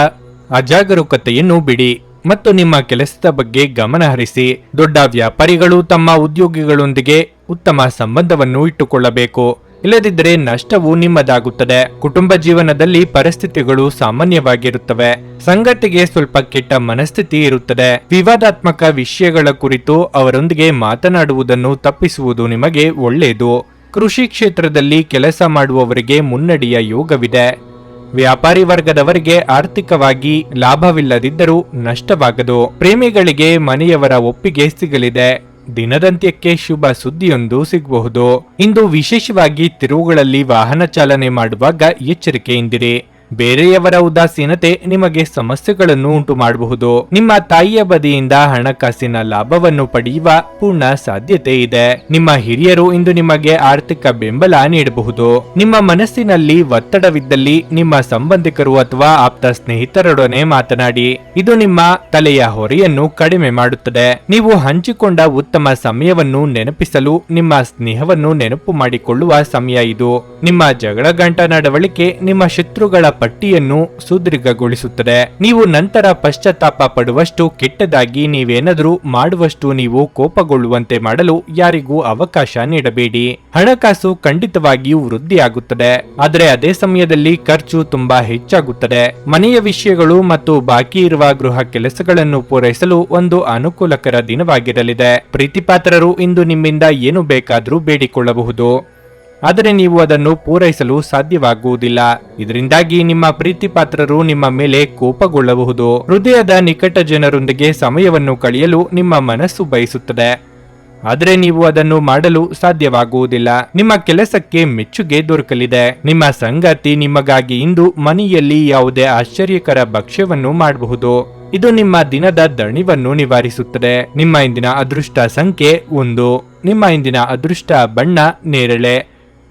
ಅಜಾಗರೂಕತೆಯನ್ನು ಬಿಡಿ ಮತ್ತು ನಿಮ್ಮ ಕೆಲಸದ ಬಗ್ಗೆ ಗಮನ ಹರಿಸಿ. ದೊಡ್ಡ ವ್ಯಾಪಾರಿಗಳು ತಮ್ಮ ಉದ್ಯೋಗಿಗಳೊಂದಿಗೆ ಉತ್ತಮ ಸಂಬಂಧವನ್ನು ಇಟ್ಟುಕೊಳ್ಳಬೇಕು. ಇಲ್ಲದಿದ್ದರೆ ನಷ್ಟವು ನಿಮ್ಮದಾಗುತ್ತದೆ. ಕುಟುಂಬ ಜೀವನದಲ್ಲಿ ಪರಿಸ್ಥಿತಿಗಳು ಸಾಮಾನ್ಯವಾಗಿರುತ್ತವೆ. ಸಂಗತಿಗೆ ಸ್ವಲ್ಪ ಕೆಟ್ಟ ಮನಸ್ಥಿತಿ ಇರುತ್ತದೆ. ವಿವಾದಾತ್ಮಕ ವಿಷಯಗಳ ಕುರಿತು ಅವರೊಂದಿಗೆ ಮಾತನಾಡುವುದನ್ನು ತಪ್ಪಿಸುವುದು ನಿಮಗೆ ಒಳ್ಳೆಯದು. ಕೃಷಿ ಕ್ಷೇತ್ರದಲ್ಲಿ ಕೆಲಸ ಮಾಡುವವರಿಗೆ ಮುನ್ನಡೆಯ ಯೋಗವಿದೆ. ವ್ಯಾಪಾರಿ ವರ್ಗದವರಿಗೆ ಆರ್ಥಿಕವಾಗಿ ಲಾಭವಿಲ್ಲದಿದ್ದರೂ ನಷ್ಟವಾಗದು. ಪ್ರೇಮಿಗಳಿಗೆ ಮನೆಯವರ ಒಪ್ಪಿಗೆ ಸಿಗಲಿದೆ. ದಿನದಂತ್ಯಕ್ಕೆ ಶುಭ ಸುದ್ದಿಯೊಂದು ಸಿಗಬಹುದು. ಇಂದು ವಿಶೇಷವಾಗಿ ತಿರುವುಗಳಲ್ಲಿ ವಾಹನ ಚಾಲನೆ ಮಾಡುವಾಗ ಎಚ್ಚರಿಕೆಯಿಂದಿರಿ. ಬೇರೆಯವರ ಉದಾಸೀನತೆ ನಿಮಗೆ ಸಮಸ್ಯೆಗಳನ್ನು ಉಂಟು ಮಾಡಬಹುದು. ನಿಮ್ಮ ತಾಯಿಯ ಬದಿಯಿಂದ ಹಣಕಾಸಿನ ಲಾಭವನ್ನು ಪಡೆಯುವ ಪೂರ್ಣ ಸಾಧ್ಯತೆ ಇದೆ. ನಿಮ್ಮ ಹಿರಿಯರು ಇಂದು ನಿಮಗೆ ಆರ್ಥಿಕ ಬೆಂಬಲ ನೀಡಬಹುದು. ನಿಮ್ಮ ಮನಸ್ಸಿನಲ್ಲಿ ಒತ್ತಡವಿದ್ದಲ್ಲಿ ನಿಮ್ಮ ಸಂಬಂಧಿಕರು ಅಥವಾ ಆಪ್ತ ಸ್ನೇಹಿತರೊಡನೆ ಮಾತನಾಡಿ. ಇದು ನಿಮ್ಮ ತಲೆಯ ಹೊರೆಯನ್ನು ಕಡಿಮೆ ಮಾಡುತ್ತದೆ. ನೀವು ಹಂಚಿಕೊಂಡ ಉತ್ತಮ ಸಮಯವನ್ನು ನೆನಪಿಸಲು ನಿಮ್ಮ ಸ್ನೇಹವನ್ನು ನೆನಪು ಮಾಡಿಕೊಳ್ಳುವ ಸಮಯ ಇದು. ನಿಮ್ಮ ಜಗಳಗಂಟ ನಡವಳಿಕೆ ನಿಮ್ಮ ಶತ್ರುಗಳ ಪಟ್ಟಿಯನ್ನು ಸುದೀರ್ಘಗೊಳಿಸುತ್ತದೆ. ನೀವು ನಂತರ ಪಶ್ಚಾತ್ತಾಪ ಪಡುವಷ್ಟು ಕೆಟ್ಟದಾಗಿ ನೀವೇನಾದರೂ ಮಾಡುವಷ್ಟು ನೀವು ಕೋಪಗೊಳ್ಳುವಂತೆ ಮಾಡಲು ಯಾರಿಗೂ ಅವಕಾಶ ನೀಡಬೇಡಿ. ಹಣಕಾಸು ಖಂಡಿತವಾಗಿಯೂ ವೃದ್ಧಿಯಾಗುತ್ತದೆ, ಆದರೆ ಅದೇ ಸಮಯದಲ್ಲಿ ಖರ್ಚು ತುಂಬಾ ಹೆಚ್ಚಾಗುತ್ತದೆ. ಮನೆಯ ವಿಷಯಗಳು ಮತ್ತು ಬಾಕಿ ಇರುವ ಗೃಹ ಕೆಲಸಗಳನ್ನು ಪೂರೈಸಲು ಒಂದು ಅನುಕೂಲಕರ ದಿನವಾಗಿರಲಿದೆ. ಪ್ರೀತಿಪಾತ್ರರು ಇಂದು ನಿಮ್ಮಿಂದ ಏನು ಬೇಕಾದರೂ ಬೇಡಿಕೊಳ್ಳಬಹುದು, ಆದರೆ ನೀವು ಅದನ್ನು ಪೂರೈಸಲು ಸಾಧ್ಯವಾಗುವುದಿಲ್ಲ. ಇದರಿಂದಾಗಿ ನಿಮ್ಮ ಪ್ರೀತಿಪಾತ್ರರು ನಿಮ್ಮ ಮೇಲೆ ಕೋಪಗೊಳ್ಳಬಹುದು. ಹೃದಯದ ನಿಕಟ ಜನರೊಂದಿಗೆ ಸಮಯವನ್ನು ಕಳೆಯಲು ನಿಮ್ಮ ಮನಸ್ಸು ಬಯಸುತ್ತದೆ, ಆದರೆ ನೀವು ಅದನ್ನು ಮಾಡಲು ಸಾಧ್ಯವಾಗುವುದಿಲ್ಲ. ನಿಮ್ಮ ಕೆಲಸಕ್ಕೆ ಮೆಚ್ಚುಗೆ ದೊರಕಲಿದೆ. ನಿಮ್ಮ ಸಂಗಾತಿ ನಿಮಗಾಗಿ ಇಂದು ಮನೆಯಲ್ಲಿ ಯಾವುದೇ ಆಶ್ಚರ್ಯಕರ ಭಕ್ಷ್ಯವನ್ನು ಮಾಡಬಹುದು. ಇದು ನಿಮ್ಮ ದಿನದ ದಣಿವನ್ನು ನಿವಾರಿಸುತ್ತದೆ. ನಿಮ್ಮ ಇಂದಿನ ಅದೃಷ್ಟ ಸಂಖ್ಯೆ 1. ನಿಮ್ಮ ಇಂದಿನ ಅದೃಷ್ಟ ಬಣ್ಣ ನೇರಳೆ.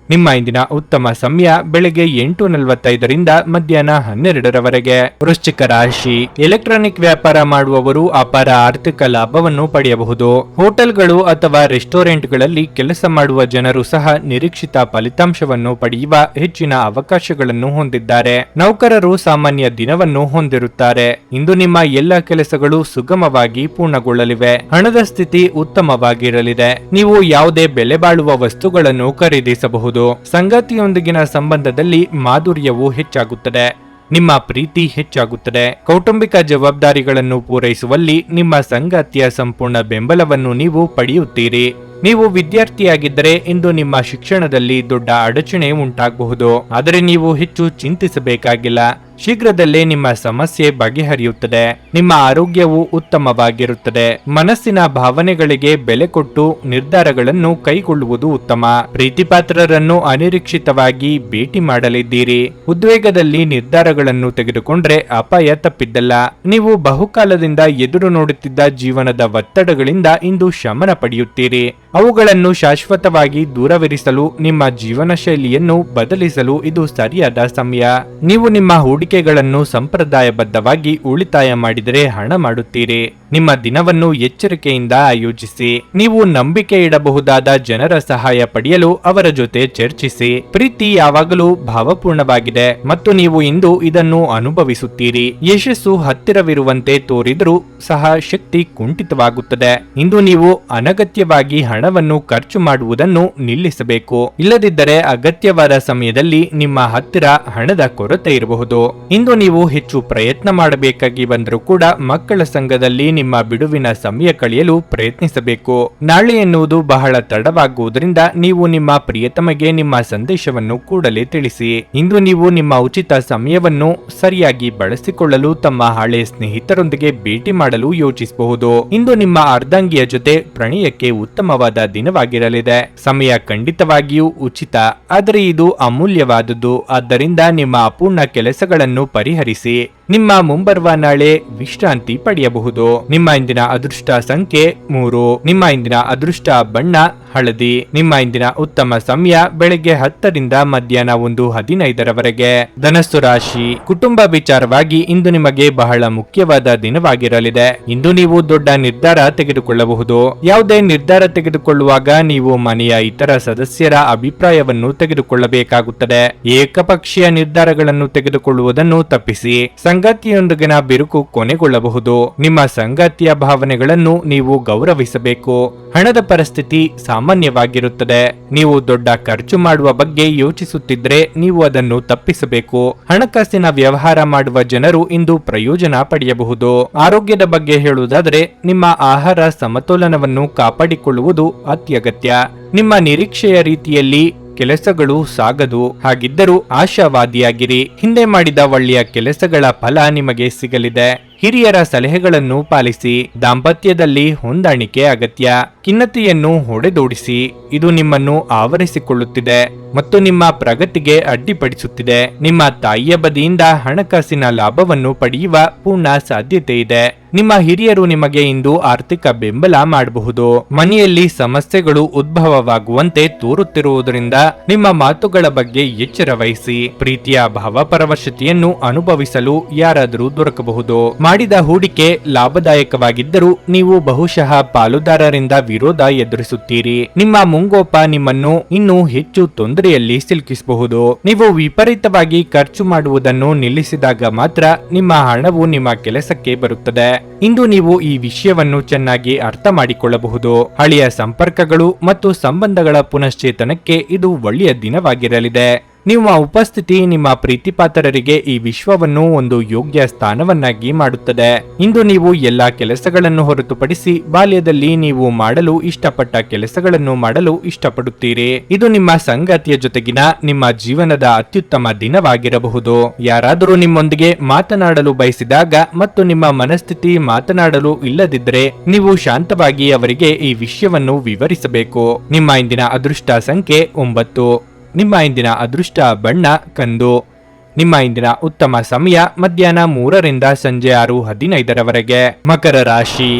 ನಿಮ್ಮ ಇಂದಿನ ಉತ್ತಮ ಸಮಯ ಬೆಳಗ್ಗೆ 8:45ರಿಂದ ಮಧ್ಯಾಹ್ನ 12ರವರೆಗೆ. ವೃಶ್ಚಿಕ ರಾಶಿ, ಎಲೆಕ್ಟ್ರಾನಿಕ್ ವ್ಯಾಪಾರ ಮಾಡುವವರು ಅಪಾರ ಆರ್ಥಿಕ ಲಾಭವನ್ನು ಪಡೆಯಬಹುದು. ಹೋಟೆಲ್ಗಳು ಅಥವಾ ರೆಸ್ಟೋರೆಂಟ್ಗಳಲ್ಲಿ ಕೆಲಸ ಮಾಡುವ ಜನರು ಸಹ ನಿರೀಕ್ಷಿತ ಫಲಿತಾಂಶವನ್ನು ಪಡೆಯುವ ಹೆಚ್ಚಿನ ಅವಕಾಶಗಳನ್ನು ಹೊಂದಿದ್ದಾರೆ. ನೌಕರರು ಸಾಮಾನ್ಯ ದಿನವನ್ನು ಹೊಂದಿರುತ್ತಾರೆ. ಇಂದು ನಿಮ್ಮ ಎಲ್ಲ ಕೆಲಸಗಳು ಸುಗಮವಾಗಿ ಪೂರ್ಣಗೊಳ್ಳಲಿವೆ. ಹಣದ ಸ್ಥಿತಿ ಉತ್ತಮವಾಗಿರಲಿದೆ. ನೀವು ಯಾವುದೇ ಬೆಲೆ ಬಾಳುವ ವಸ್ತುಗಳನ್ನು ಖರೀದಿಸಬಹುದು. ಸಂಗಾತಿಯೊಂದಿಗಿನ ಸಂಬಂಧದಲ್ಲಿ ಮಾಧುರ್ಯವು ಹೆಚ್ಚಾಗುತ್ತದೆ. ನಿಮ್ಮ ಪ್ರೀತಿ ಹೆಚ್ಚಾಗುತ್ತದೆ. ಕೌಟುಂಬಿಕ ಜವಾಬ್ದಾರಿಗಳನ್ನು ಪೂರೈಸುವಲ್ಲಿ ನಿಮ್ಮ ಸಂಗಾತಿಯ ಸಂಪೂರ್ಣ ಬೆಂಬಲವನ್ನು ನೀವು ಪಡೆಯುತ್ತೀರಿ. ನೀವು ವಿದ್ಯಾರ್ಥಿಯಾಗಿದ್ದರೆ ಇಂದು ನಿಮ್ಮ ಶಿಕ್ಷಣದಲ್ಲಿ ದೊಡ್ಡ ಅಡಚಣೆ ಉಂಟಾಗಬಹುದು, ಆದರೆ ನೀವು ಹೆಚ್ಚು ಚಿಂತಿಸಬೇಕಾಗಿಲ್ಲ. ಶೀಘ್ರದಲ್ಲೇ ನಿಮ್ಮ ಸಮಸ್ಯೆ ಬಗೆಹರಿಯುತ್ತದೆ. ನಿಮ್ಮ ಆರೋಗ್ಯವು ಉತ್ತಮವಾಗಿರುತ್ತದೆ. ಮನಸ್ಸಿನ ಭಾವನೆಗಳಿಗೆ ಬೆಲೆ ಕೊಟ್ಟು ನಿರ್ಧಾರಗಳನ್ನು ಕೈಗೊಳ್ಳುವುದು ಉತ್ತಮ. ಪ್ರೀತಿಪಾತ್ರರನ್ನು ಅನಿರೀಕ್ಷಿತವಾಗಿ ಭೇಟಿ ಮಾಡಲಿದ್ದೀರಿ. ಉದ್ವೇಗದಲ್ಲಿ ನಿರ್ಧಾರಗಳನ್ನು ತೆಗೆದುಕೊಂಡ್ರೆ ಅಪಾಯ ತಪ್ಪಿದ್ದಲ್ಲ. ನೀವು ಬಹುಕಾಲದಿಂದ ಎದುರು ನೋಡುತ್ತಿದ್ದ ಜೀವನದ ಒತ್ತಡಗಳಿಂದ ಇಂದು ಶಮನ ಪಡೆಯುತ್ತೀರಿ. ಅವುಗಳನ್ನು ಶಾಶ್ವತವಾಗಿ ದೂರವಿರಿಸಲು ನಿಮ್ಮ ಜೀವನ ಶೈಲಿಯನ್ನು ಬದಲಿಸಲು ಇದು ಸರಿಯಾದ ಸಮಯ. ನೀವು ನಿಮ್ಮ ಹೂಡಿಕೆಗಳನ್ನು ಸಂಪ್ರದಾಯಬದ್ಧವಾಗಿ ಉಳಿತಾಯ ಮಾಡಿದರೆ ಹಣ ಮಾಡುತ್ತೀರಿ. ನಿಮ್ಮ ದಿನವನ್ನು ಎಚ್ಚರಿಕೆಯಿಂದ ಆಯೋಜಿಸಿ. ನೀವು ನಂಬಿಕೆ ಇಡಬಹುದಾದ ಜನರ ಸಹಾಯ ಪಡೆಯಲು ಅವರ ಜೊತೆ ಚರ್ಚಿಸಿ. ಪ್ರೀತಿ ಯಾವಾಗಲೂ ಭಾವಪೂರ್ಣವಾಗಿದೆ ಮತ್ತು ನೀವು ಇಂದು ಇದನ್ನು ಅನುಭವಿಸುತ್ತೀರಿ. ಯಶಸ್ಸು ಹತ್ತಿರವಿರುವಂತೆ ತೋರಿದರೂ ಸಹ ಶಕ್ತಿ ಕುಂಠಿತವಾಗುತ್ತದೆ. ಇಂದು ನೀವು ಅನಗತ್ಯವಾಗಿ ಹಣವನ್ನು ಖರ್ಚು ಮಾಡುವುದನ್ನು ನಿಲ್ಲಿಸಬೇಕು. ಇಲ್ಲದಿದ್ದರೆ ಅಗತ್ಯವಾದ ಸಮಯದಲ್ಲಿ ನಿಮ್ಮ ಹತ್ತಿರ ಹಣದ ಕೊರತೆ ಇರಬಹುದು. ಇಂದು ನೀವು ಹೆಚ್ಚು ಪ್ರಯತ್ನ ಮಾಡಬೇಕಾಗಿ ಬಂದರೂ ಕೂಡ ಮಕ್ಕಳ ಸಂಘದಲ್ಲಿ ನಿಮ್ಮ ಬಿಡುವಿನ ಸಮಯ ಕಳೆಯಲು ಪ್ರಯತ್ನಿಸಬೇಕು. ನಾಳೆ ಎನ್ನುವುದು ಬಹಳ ತಡವಾಗುವುದರಿಂದ ನೀವು ನಿಮ್ಮ ಪ್ರಿಯತಮಗೆ ನಿಮ್ಮ ಸಂದೇಶವನ್ನು ಕೂಡಲೇ ತಿಳಿಸಿ. ಇಂದು ನೀವು ನಿಮ್ಮ ಉಚಿತ ಸಮಯವನ್ನು ಸರಿಯಾಗಿ ಬಳಸಿಕೊಳ್ಳಲು ತಮ್ಮ ಹಳೆಯ ಸ್ನೇಹಿತರೊಂದಿಗೆ ಭೇಟಿ ಮಾಡಲು ಯೋಚಿಸಬಹುದು. ಇಂದು ನಿಮ್ಮ ಅರ್ಧಾಂಗಿಯ ಜೊತೆ ಪ್ರಣಯಕ್ಕೆ ಉತ್ತಮವಾದ ದಿನವಾಗಿರಲಿದೆ. ಸಮಯ ಖಂಡಿತವಾಗಿಯೂ ಉಚಿತ, ಆದರೆ ಇದು ಅಮೂಲ್ಯವಾದುದು. ಆದ್ದರಿಂದ ನಿಮ್ಮ ಅಪೂರ್ಣ ಕೆಲಸಗಳನ್ನು ಪರಿಹರಿಸಿ. ನಿಮ್ಮ ಮುಂಬರುವ ನಾಳೆ ವಿಶ್ರಾಂತಿ ಪಡೆಯಬಹುದು. ನಿಮ್ಮ ಇಂದಿನ ಅದೃಷ್ಟ ಸಂಖ್ಯೆ 3. ನಿಮ್ಮ ಇಂದಿನ ಅದೃಷ್ಟ ಬಣ್ಣ ಹಳದಿ. ನಿಮ್ಮ ಇಂದಿನ ಉತ್ತಮ ಸಮಯ ಬೆಳಗ್ಗೆ 10 ರಿಂದ ಮಧ್ಯಾಹ್ನ 1:15 ಧನಸ್ಸು ರಾಶಿ. ಕುಟುಂಬ ವಿಚಾರವಾಗಿ ಇಂದು ನಿಮಗೆ ಬಹಳ ಮುಖ್ಯವಾದ ದಿನವಾಗಿರಲಿದೆ. ಇಂದು ನೀವು ದೊಡ್ಡ ನಿರ್ಧಾರ ತೆಗೆದುಕೊಳ್ಳಬಹುದು. ಯಾವುದೇ ನಿರ್ಧಾರ ತೆಗೆದುಕೊಳ್ಳುವಾಗ ನೀವು ಮನೆಯ ಇತರ ಸದಸ್ಯರ ಅಭಿಪ್ರಾಯವನ್ನು ತೆಗೆದುಕೊಳ್ಳಬೇಕಾಗುತ್ತದೆ. ಏಕಪಕ್ಷೀಯ ನಿರ್ಧಾರಗಳನ್ನು ತೆಗೆದುಕೊಳ್ಳುವುದನ್ನು ತಪ್ಪಿಸಿ. ಸಂಗಾತಿಯೊಂದಿಗಿನ ಬಿರುಕು ಕೊನೆಗೊಳ್ಳಬಹುದು. ನಿಮ್ಮ ಸಂಗಾತಿಯ ಭಾವನೆಗಳನ್ನು ನೀವು ಗೌರವಿಸಬೇಕು. ಹಣದ ಪರಿಸ್ಥಿತಿ ಸಾಮಾನ್ಯವಾಗಿರುತ್ತದೆ. ನೀವು ದೊಡ್ಡ ಖರ್ಚು ಮಾಡುವ ಬಗ್ಗೆ ಯೋಚಿಸುತ್ತಿದ್ರೆ ನೀವು ಅದನ್ನು ತಪ್ಪಿಸಬೇಕು. ಹಣಕಾಸಿನ ವ್ಯವಹಾರ ಮಾಡುವ ಜನರು ಇಂದು ಪ್ರಯೋಜನ ಪಡೆಯಬಹುದು. ಆರೋಗ್ಯದ ಬಗ್ಗೆ ಹೇಳುವುದಾದರೆ ನಿಮ್ಮ ಆಹಾರ ಸಮತೋಲನವನ್ನು ಕಾಪಾಡಿಕೊಳ್ಳುವುದು ಅತ್ಯಗತ್ಯ. ನಿಮ್ಮ ನಿರೀಕ್ಷೆಯ ರೀತಿಯಲ್ಲಿ ಕೆಲಸಗಳು ಸಾಗದು. ಹಾಗಿದ್ದರೂ ಆಶಾವಾದಿಯಾಗಿರಿ. ಹಿಂದೆ ಮಾಡಿದ ಒಳ್ಳೆಯ ಕೆಲಸಗಳ ಫಲ ನಿಮಗೆ ಸಿಗಲಿದೆ. ಹಿರಿಯರ ಸಲಹೆಗಳನ್ನು ಪಾಲಿಸಿ. ದಾಂಪತ್ಯದಲ್ಲಿ ಹೊಂದಾಣಿಕೆ ಅಗತ್ಯ. ಖಿನ್ನತೆಯನ್ನು ಹೊಡೆದೋಡಿಸಿ. ಇದು ನಿಮ್ಮನ್ನು ಆವರಿಸಿಕೊಳ್ಳುತ್ತಿದೆ ಮತ್ತು ನಿಮ್ಮ ಪ್ರಗತಿಗೆ ಅಡ್ಡಿಪಡಿಸುತ್ತಿದೆ. ನಿಮ್ಮ ತಾಯಿಯ ಬದಿಯಿಂದ ಹಣಕಾಸಿನ ಲಾಭವನ್ನು ಪಡೆಯುವ ಪೂರ್ಣ ಸಾಧ್ಯತೆ ಇದೆ. ನಿಮ್ಮ ಹಿರಿಯರು ನಿಮಗೆ ಇಂದು ಆರ್ಥಿಕ ಬೆಂಬಲ ಮಾಡಬಹುದು. ಮನೆಯಲ್ಲಿ ಸಮಸ್ಯೆಗಳು ಉದ್ಭವವಾಗುವಂತೆ ತೋರುತ್ತಿರುವುದರಿಂದ ನಿಮ್ಮ ಮಾತುಗಳ ಬಗ್ಗೆ ಎಚ್ಚರ ವಹಿಸಿ. ಪ್ರೀತಿಯ ಭಾವಪರವಶತೆಯನ್ನು ಅನುಭವಿಸಲು ಯಾರಾದರೂ ದೊರಕಬಹುದು. ಮಾಡಿದ ಹೂಡಿಕೆ ಲಾಭದಾಯಕವಾಗಿದ್ದರೂ ನೀವು ಬಹುಶಃ ಪಾಲುದಾರರಿಂದ ವಿರೋಧ ಎದುರಿಸುತ್ತೀರಿ. ನಿಮ್ಮ ಮುಂಗೋಪ ನಿಮ್ಮನ್ನು ಇನ್ನೂ ಹೆಚ್ಚು ತೊಂದರೆಯಲ್ಲಿ ಸಿಲುಕಿಸಬಹುದು. ನೀವು ವಿಪರೀತವಾಗಿ ಖರ್ಚು ಮಾಡುವುದನ್ನು ನಿಲ್ಲಿಸಿದಾಗ ಮಾತ್ರ ನಿಮ್ಮ ಹಣವು ನಿಮ್ಮ ಕೆಲಸಕ್ಕೆ ಬರುತ್ತದೆ. ಇಂದು ನೀವು ಈ ವಿಷಯವನ್ನು ಚೆನ್ನಾಗಿ ಅರ್ಥ ಮಾಡಿಕೊಳ್ಳಬಹುದು. ಹಳೆಯ ಸಂಪರ್ಕಗಳು ಮತ್ತು ಸಂಬಂಧಗಳ ಪುನಶ್ಚೇತನಕ್ಕೆ ಇದು ಒಳ್ಳೆಯ ದಿನವಾಗಿರಲಿದೆ. ನಿಮ್ಮ ಉಪಸ್ಥಿತಿ ನಿಮ್ಮ ಪ್ರೀತಿಪಾತ್ರರಿಗೆ ಈ ವಿಶ್ವವನ್ನು ಒಂದು ಯೋಗ್ಯ ಸ್ಥಾನವನ್ನಾಗಿ ಮಾಡುತ್ತದೆ. ಇಂದು ನೀವು ಎಲ್ಲಾ ಕೆಲಸಗಳನ್ನು ಹೊರತುಪಡಿಸಿ ಬಾಲ್ಯದಲ್ಲಿ ನೀವು ಮಾಡಲು ಇಷ್ಟಪಟ್ಟ ಕೆಲಸಗಳನ್ನು ಮಾಡಲು ಇಷ್ಟಪಡುತ್ತೀರಿ. ಇದು ನಿಮ್ಮ ಸಂಗಾತಿಯ ಜೊತೆಗಿನ ನಿಮ್ಮ ಜೀವನದ ಅತ್ಯುತ್ತಮ ದಿನವಾಗಿರಬಹುದು. ಯಾರಾದರೂ ನಿಮ್ಮೊಂದಿಗೆ ಮಾತನಾಡಲು ಬಯಸಿದಾಗ ಮತ್ತು ನಿಮ್ಮ ಮನಸ್ಥಿತಿ ಮಾತನಾಡಲು ಇಲ್ಲದಿದ್ದರೆ ನೀವು ಶಾಂತವಾಗಿ ಅವರಿಗೆ ಈ ವಿಷಯವನ್ನು ವಿವರಿಸಬೇಕು. ನಿಮ್ಮ ಇಂದಿನ ಅದೃಷ್ಟ ಸಂಖ್ಯೆ 9. ನಿಮ್ಮ ಇಂದಿನ ಅದೃಷ್ಟ ಬಣ್ಣ ಕಂದು. ನಿಮ್ಮ ಇಂದಿನ ಉತ್ತಮ ಸಮಯ ಮಧ್ಯಾಹ್ನ 3 ರಿಂದ ಸಂಜೆ 6:15 ಮಕರ ರಾಶಿ.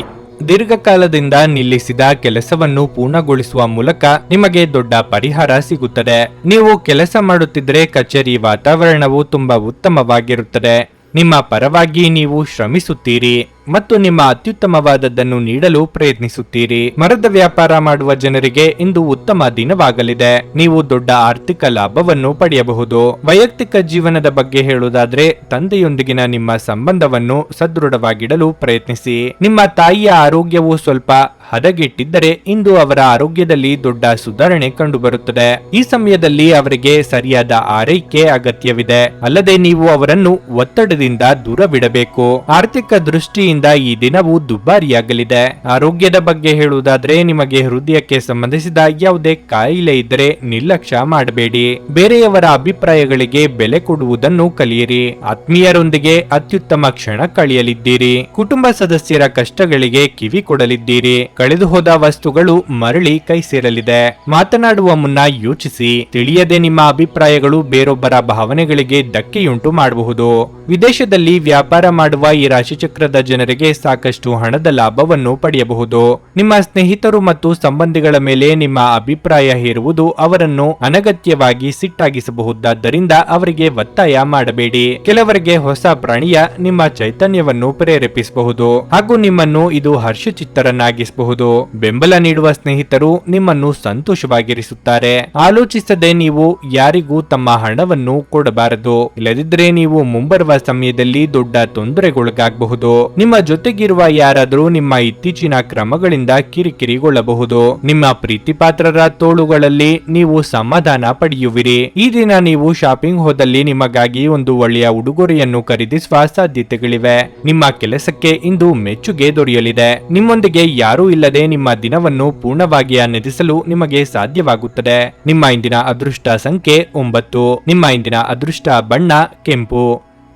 ದೀರ್ಘಕಾಲದಿಂದ ನಿಲ್ಲಿಸಿದ ಕೆಲಸವನ್ನು ಪೂರ್ಣಗೊಳಿಸುವ ಮೂಲಕ ನಿಮಗೆ ದೊಡ್ಡ ಪರಿಹಾರ ಸಿಗುತ್ತದೆ. ನೀವು ಕೆಲಸ ಮಾಡುತ್ತಿದ್ದರೆ ಕಚೇರಿ ವಾತಾವರಣವು ತುಂಬಾ ಉತ್ತಮವಾಗಿರುತ್ತದೆ. ನಿಮ್ಮ ಪರವಾಗಿ ನೀವು ಶ್ರಮಿಸುತ್ತೀರಿ ಮತ್ತು ನಿಮ್ಮ ಅತ್ಯುತ್ತಮವಾದದ್ದನ್ನು ನೀಡಲು ಪ್ರಯತ್ನಿಸುತ್ತೀರಿ. ಮರದ ವ್ಯಾಪಾರ ಮಾಡುವ ಜನರಿಗೆ ಇಂದು ಉತ್ತಮ ದಿನವಾಗಲಿದೆ. ನೀವು ದೊಡ್ಡ ಆರ್ಥಿಕ ಲಾಭವನ್ನು ಪಡೆಯಬಹುದು. ವೈಯಕ್ತಿಕ ಜೀವನದ ಬಗ್ಗೆ ಹೇಳುವುದಾದ್ರೆ ತಂದೆಯೊಂದಿಗಿನ ನಿಮ್ಮ ಸಂಬಂಧವನ್ನು ಸದೃಢವಾಗಿಡಲು ಪ್ರಯತ್ನಿಸಿ. ನಿಮ್ಮ ತಾಯಿಯ ಆರೋಗ್ಯವು ಸ್ವಲ್ಪ ಹದಗೆಟ್ಟಿದ್ದರೆ ಇಂದು ಅವರ ಆರೋಗ್ಯದಲ್ಲಿ ದೊಡ್ಡ ಸುಧಾರಣೆ ಕಂಡುಬರುತ್ತದೆ. ಈ ಸಮಯದಲ್ಲಿ ಅವರಿಗೆ ಸರಿಯಾದ ಆರೈಕೆ ಅಗತ್ಯವಿದೆ. ಅಲ್ಲದೆ ನೀವು ಅವರನ್ನು ಒತ್ತಡದಿಂದ ದೂರವಿಡಬೇಕು. ಆರ್ಥಿಕ ದೃಷ್ಟಿಯಿಂದ ಈ ದಿನವು ದುಬಾರಿಯಾಗಲಿದೆ. ಆರೋಗ್ಯದ ಬಗ್ಗೆ ಹೇಳುವುದಾದ್ರೆ ನಿಮಗೆ ಹೃದಯಕ್ಕೆ ಸಂಬಂಧಿಸಿದ ಯಾವುದೇ ಕಾಯಿಲೆ ಇದ್ದರೆ ನಿರ್ಲಕ್ಷ್ಯ ಮಾಡಬೇಡಿ. ಬೇರೆಯವರ ಅಭಿಪ್ರಾಯಗಳಿಗೆ ಬೆಲೆ ಕೊಡುವುದನ್ನು ಕಲಿಯಿರಿ. ಆತ್ಮೀಯರೊಂದಿಗೆ ಅತ್ಯುತ್ತಮ ಕ್ಷಣ ಕಳೆಯಲಿದ್ದೀರಿ. ಕುಟುಂಬ ಸದಸ್ಯರ ಕಷ್ಟಗಳಿಗೆ ಕಿವಿ ಕೊಡಲಿದ್ದೀರಿ. ಕಳೆದು ಹೋದ ವಸ್ತುಗಳು ಮರಳಿ ಕೈ ಸೇರಲಿದೆ. ಮಾತನಾಡುವ ಮುನ್ನ ಯೋಚಿಸಿ. ತಿಳಿಯದೆ ನಿಮ್ಮ ಅಭಿಪ್ರಾಯಗಳು ಬೇರೊಬ್ಬರ ಭಾವನೆಗಳಿಗೆ ಧಕ್ಕೆಯುಂಟು ಮಾಡಬಹುದು. ವಿದೇಶದಲ್ಲಿ ವ್ಯಾಪಾರ ಮಾಡುವ ಈ ರಾಶಿಚಕ್ರದ ಜನರಿಗೆ ಸಾಕಷ್ಟು ಹಣದ ಲಾಭವನ್ನು ಪಡೆಯಬಹುದು. ನಿಮ್ಮ ಸ್ನೇಹಿತರು ಮತ್ತು ಸಂಬಂಧಿಗಳ ಮೇಲೆ ನಿಮ್ಮ ಅಭಿಪ್ರಾಯ ಹೇರುವುದು ಅವರನ್ನು ಅನಗತ್ಯವಾಗಿ ಸಿಟ್ಟಾಗಿಸಬಹುದಾದ್ದರಿಂದ ಅವರಿಗೆ ಒತ್ತಾಯ ಮಾಡಬೇಡಿ. ಕೆಲವರಿಗೆ ಹೊಸ ಪ್ರಾಣಿಯ ನಿಮ್ಮ ಚೈತನ್ಯವನ್ನು ಪ್ರೇರೇಪಿಸಬಹುದು ಹಾಗೂ ನಿಮ್ಮನ್ನು ಇದು ಹರ್ಷಚಿತ್ತರನ್ನಾಗಿಸಬಹುದು. ಬೆಂಬಲ ನೀಡುವ ಸ್ನೇಹಿತರು ನಿಮ್ಮನ್ನು ಸಂತೋಷವಾಗಿರಿಸುತ್ತಾರೆ. ಆಲೋಚಿಸದೆ ನೀವು ಯಾರಿಗೂ ತಮ್ಮ ಹಣವನ್ನು ಕೊಡಬಾರದು. ಇಲ್ಲದಿದ್ದರೆ ನೀವು ಮುಂಬರುವ ಸಮಯದಲ್ಲಿ ದೊಡ್ಡ ತೊಂದರೆಗೊಳಗಾಗಬಹುದು. ನಿಮ್ಮ ಜೊತೆಗಿರುವ ಯಾರಾದರೂ ನಿಮ್ಮ ಇತ್ತೀಚಿನ ಕ್ರಮಗಳಿಂದ ಕಿರಿಕಿರಿಗೊಳ್ಳಬಹುದು. ನಿಮ್ಮ ಪ್ರೀತಿಪಾತ್ರರ ತೋಳುಗಳಲ್ಲಿ ನೀವು ಸಮಾಧಾನ ಪಡೆಯುವಿರಿ. ಈ ದಿನ ನೀವು ಶಾಪಿಂಗ್ ಹೋದಲ್ಲಿ ನಿಮಗಾಗಿ ಒಂದು ಒಳ್ಳೆಯ ಉಡುಗೊರೆಯನ್ನು ಖರೀದಿಸುವ ಸಾಧ್ಯತೆಗಳಿವೆ. ನಿಮ್ಮ ಕೆಲಸಕ್ಕೆ ಇಂದು ಮೆಚ್ಚುಗೆ ದೊರೆಯಲಿದೆ. ನಿಮ್ಮೊಂದಿಗೆ ಯಾರೂ ಇಲ್ಲದೆ ನಿಮ್ಮ ದಿನವನ್ನು ಪೂರ್ಣವಾಗಿ ಆನಂದಿಸಲು ನಿಮಗೆ ಸಾಧ್ಯವಾಗುತ್ತದೆ. ನಿಮ್ಮ ಇಂದಿನ ಅದೃಷ್ಟ ಸಂಖ್ಯೆ 9. ನಿಮ್ಮ ಇಂದಿನ ಅದೃಷ್ಟ ಬಣ್ಣ ಕೆಂಪು.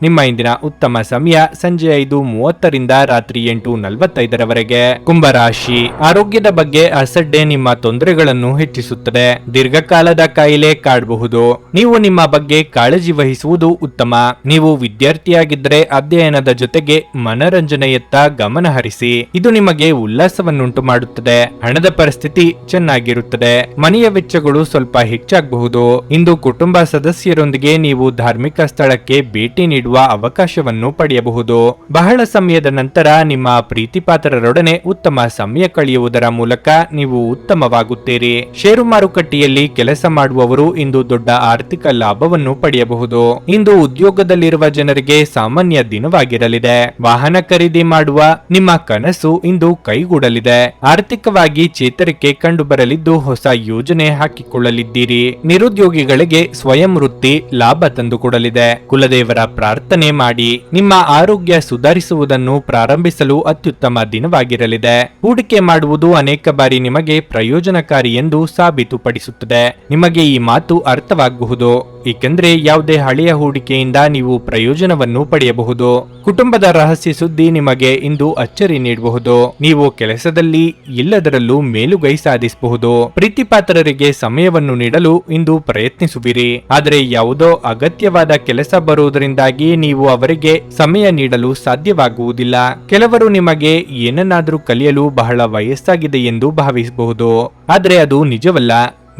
ನಿಮ್ಮ ಇಂದಿನ ಉತ್ತಮ ಸಮಯ ಸಂಜೆ 5:30 ರಾತ್ರಿ 8:45 ಕುಂಭರಾಶಿ. ಆರೋಗ್ಯದ ಬಗ್ಗೆ ಅಸಡ್ಡೆ ನಿಮ್ಮ ತೊಂದರೆಗಳನ್ನು ಹೆಚ್ಚಿಸುತ್ತದೆ. ದೀರ್ಘಕಾಲದ ಕಾಯಿಲೆ ಕಾಡಬಹುದು. ನೀವು ನಿಮ್ಮ ಬಗ್ಗೆ ಕಾಳಜಿ ವಹಿಸುವುದು ಉತ್ತಮ. ನೀವು ವಿದ್ಯಾರ್ಥಿಯಾಗಿದ್ದರೆ ಅಧ್ಯಯನದ ಜೊತೆಗೆ ಮನರಂಜನೆಯತ್ತ ಗಮನ ಹರಿಸಿ. ಇದು ನಿಮಗೆ ಉಲ್ಲಾಸವನ್ನುಂಟು ಮಾಡುತ್ತದೆ. ಹಣದ ಪರಿಸ್ಥಿತಿ ಚೆನ್ನಾಗಿರುತ್ತದೆ. ಮನೆಯ ವೆಚ್ಚಗಳು ಸ್ವಲ್ಪ ಹೆಚ್ಚಾಗಬಹುದು. ಇಂದು ಕುಟುಂಬ ಸದಸ್ಯರೊಂದಿಗೆ ನೀವು ಧಾರ್ಮಿಕ ಸ್ಥಳಕ್ಕೆ ಭೇಟಿ ನೀಡುವ ಅವಕಾಶವನ್ನು ಪಡೆಯಬಹುದು. ಬಹಳ ಸಮಯದ ನಂತರ ನಿಮ್ಮ ಪ್ರೀತಿಪಾತ್ರರೊಡನೆ ಉತ್ತಮ ಸಮಯ ಕಳೆಯುವುದರ ಮೂಲಕ ನೀವು ಉತ್ತಮವಾಗುತ್ತೀರಿ. ಷೇರು ಮಾರುಕಟ್ಟೆಯಲ್ಲಿ ಕೆಲಸ ಮಾಡುವವರು ಇಂದು ದೊಡ್ಡ ಆರ್ಥಿಕ ಲಾಭವನ್ನು ಪಡೆಯಬಹುದು. ಇಂದು ಉದ್ಯೋಗದಲ್ಲಿರುವ ಜನರಿಗೆ ಸಾಮಾನ್ಯ ದಿನವಾಗಿರಲಿದೆ. ವಾಹನ ಖರೀದಿ ಮಾಡುವ ನಿಮ್ಮ ಕನಸು ಇಂದು ಕೈಗೂಡಲಿದೆ. ಆರ್ಥಿಕವಾಗಿ ಚೇತರಿಕೆ ಕಂಡುಬರಲಿದ್ದು ಹೊಸ ಯೋಜನೆ ಹಾಕಿಕೊಳ್ಳಲಿದ್ದೀರಿ. ನಿರುದ್ಯೋಗಿಗಳಿಗೆ ಸ್ವಯಂ ವೃತ್ತಿ ಲಾಭ ತಂದುಕೊಡಲಿದೆ. ಕುಲದೇವರ ಪ್ರಾರ್ಥನೆ ಮಾಡಿ. ನಿಮ್ಮ ಆರೋಗ್ಯ ಸುಧಾರಿಸುವುದನ್ನು ಪ್ರಾರಂಭಿಸಲು ಅತ್ಯುತ್ತಮ ದಿನವಾಗಿರಲಿದೆ. ಹೂಡಿಕೆ ಮಾಡುವುದು ಅನೇಕ ಬಾರಿ ನಿಮಗೆ ಪ್ರಯೋಜನಕಾರಿ ಎಂದು ಸಾಬೀತುಪಡಿಸುತ್ತದೆ. ನಿಮಗೆ ಈ ಮಾತು ಅರ್ಥವಾಗಬಹುದು, ಏಕೆಂದರೆ ಯಾವುದೇ ಹಳೆಯ ಹೂಡಿಕೆಯಿಂದ ನೀವು ಪ್ರಯೋಜನವನ್ನು ಪಡೆಯಬಹುದು. ಕುಟುಂಬದ ರಹಸ್ಯ ಸುದ್ದಿ ನಿಮಗೆ ಇಂದು ಅಚ್ಚರಿ ನೀಡಬಹುದು. ನೀವು ಕೆಲಸದಲ್ಲಿ ಎಲ್ಲದರಲ್ಲೂ ಮೇಲುಗೈ ಸಾಧಿಸಬಹುದು. ಪ್ರೀತಿಪಾತ್ರರಿಗೆ ಸಮಯವನ್ನು ನೀಡಲು ಇಂದು ಪ್ರಯತ್ನಿಸುವಿರಿ. ಆದರೆ ಯಾವುದೋ ಅಗತ್ಯವಾದ ಕೆಲಸ ಬರುವುದರಿಂದಾಗಿ ನೀವು ಅವರಿಗೆ ಸಮಯ ನೀಡಲು ಸಾಧ್ಯವಾಗುವುದಿಲ್ಲ. ಕೆಲವರು ನಿಮಗೆ ಏನನ್ನಾದರೂ ಕಲಿಯಲು ಬಹಳ ವಯಸ್ಸಾಗಿದೆ ಎಂದು ಭಾವಿಸಬಹುದು, ಆದರೆ ಅದು ನಿಜವಲ್ಲ.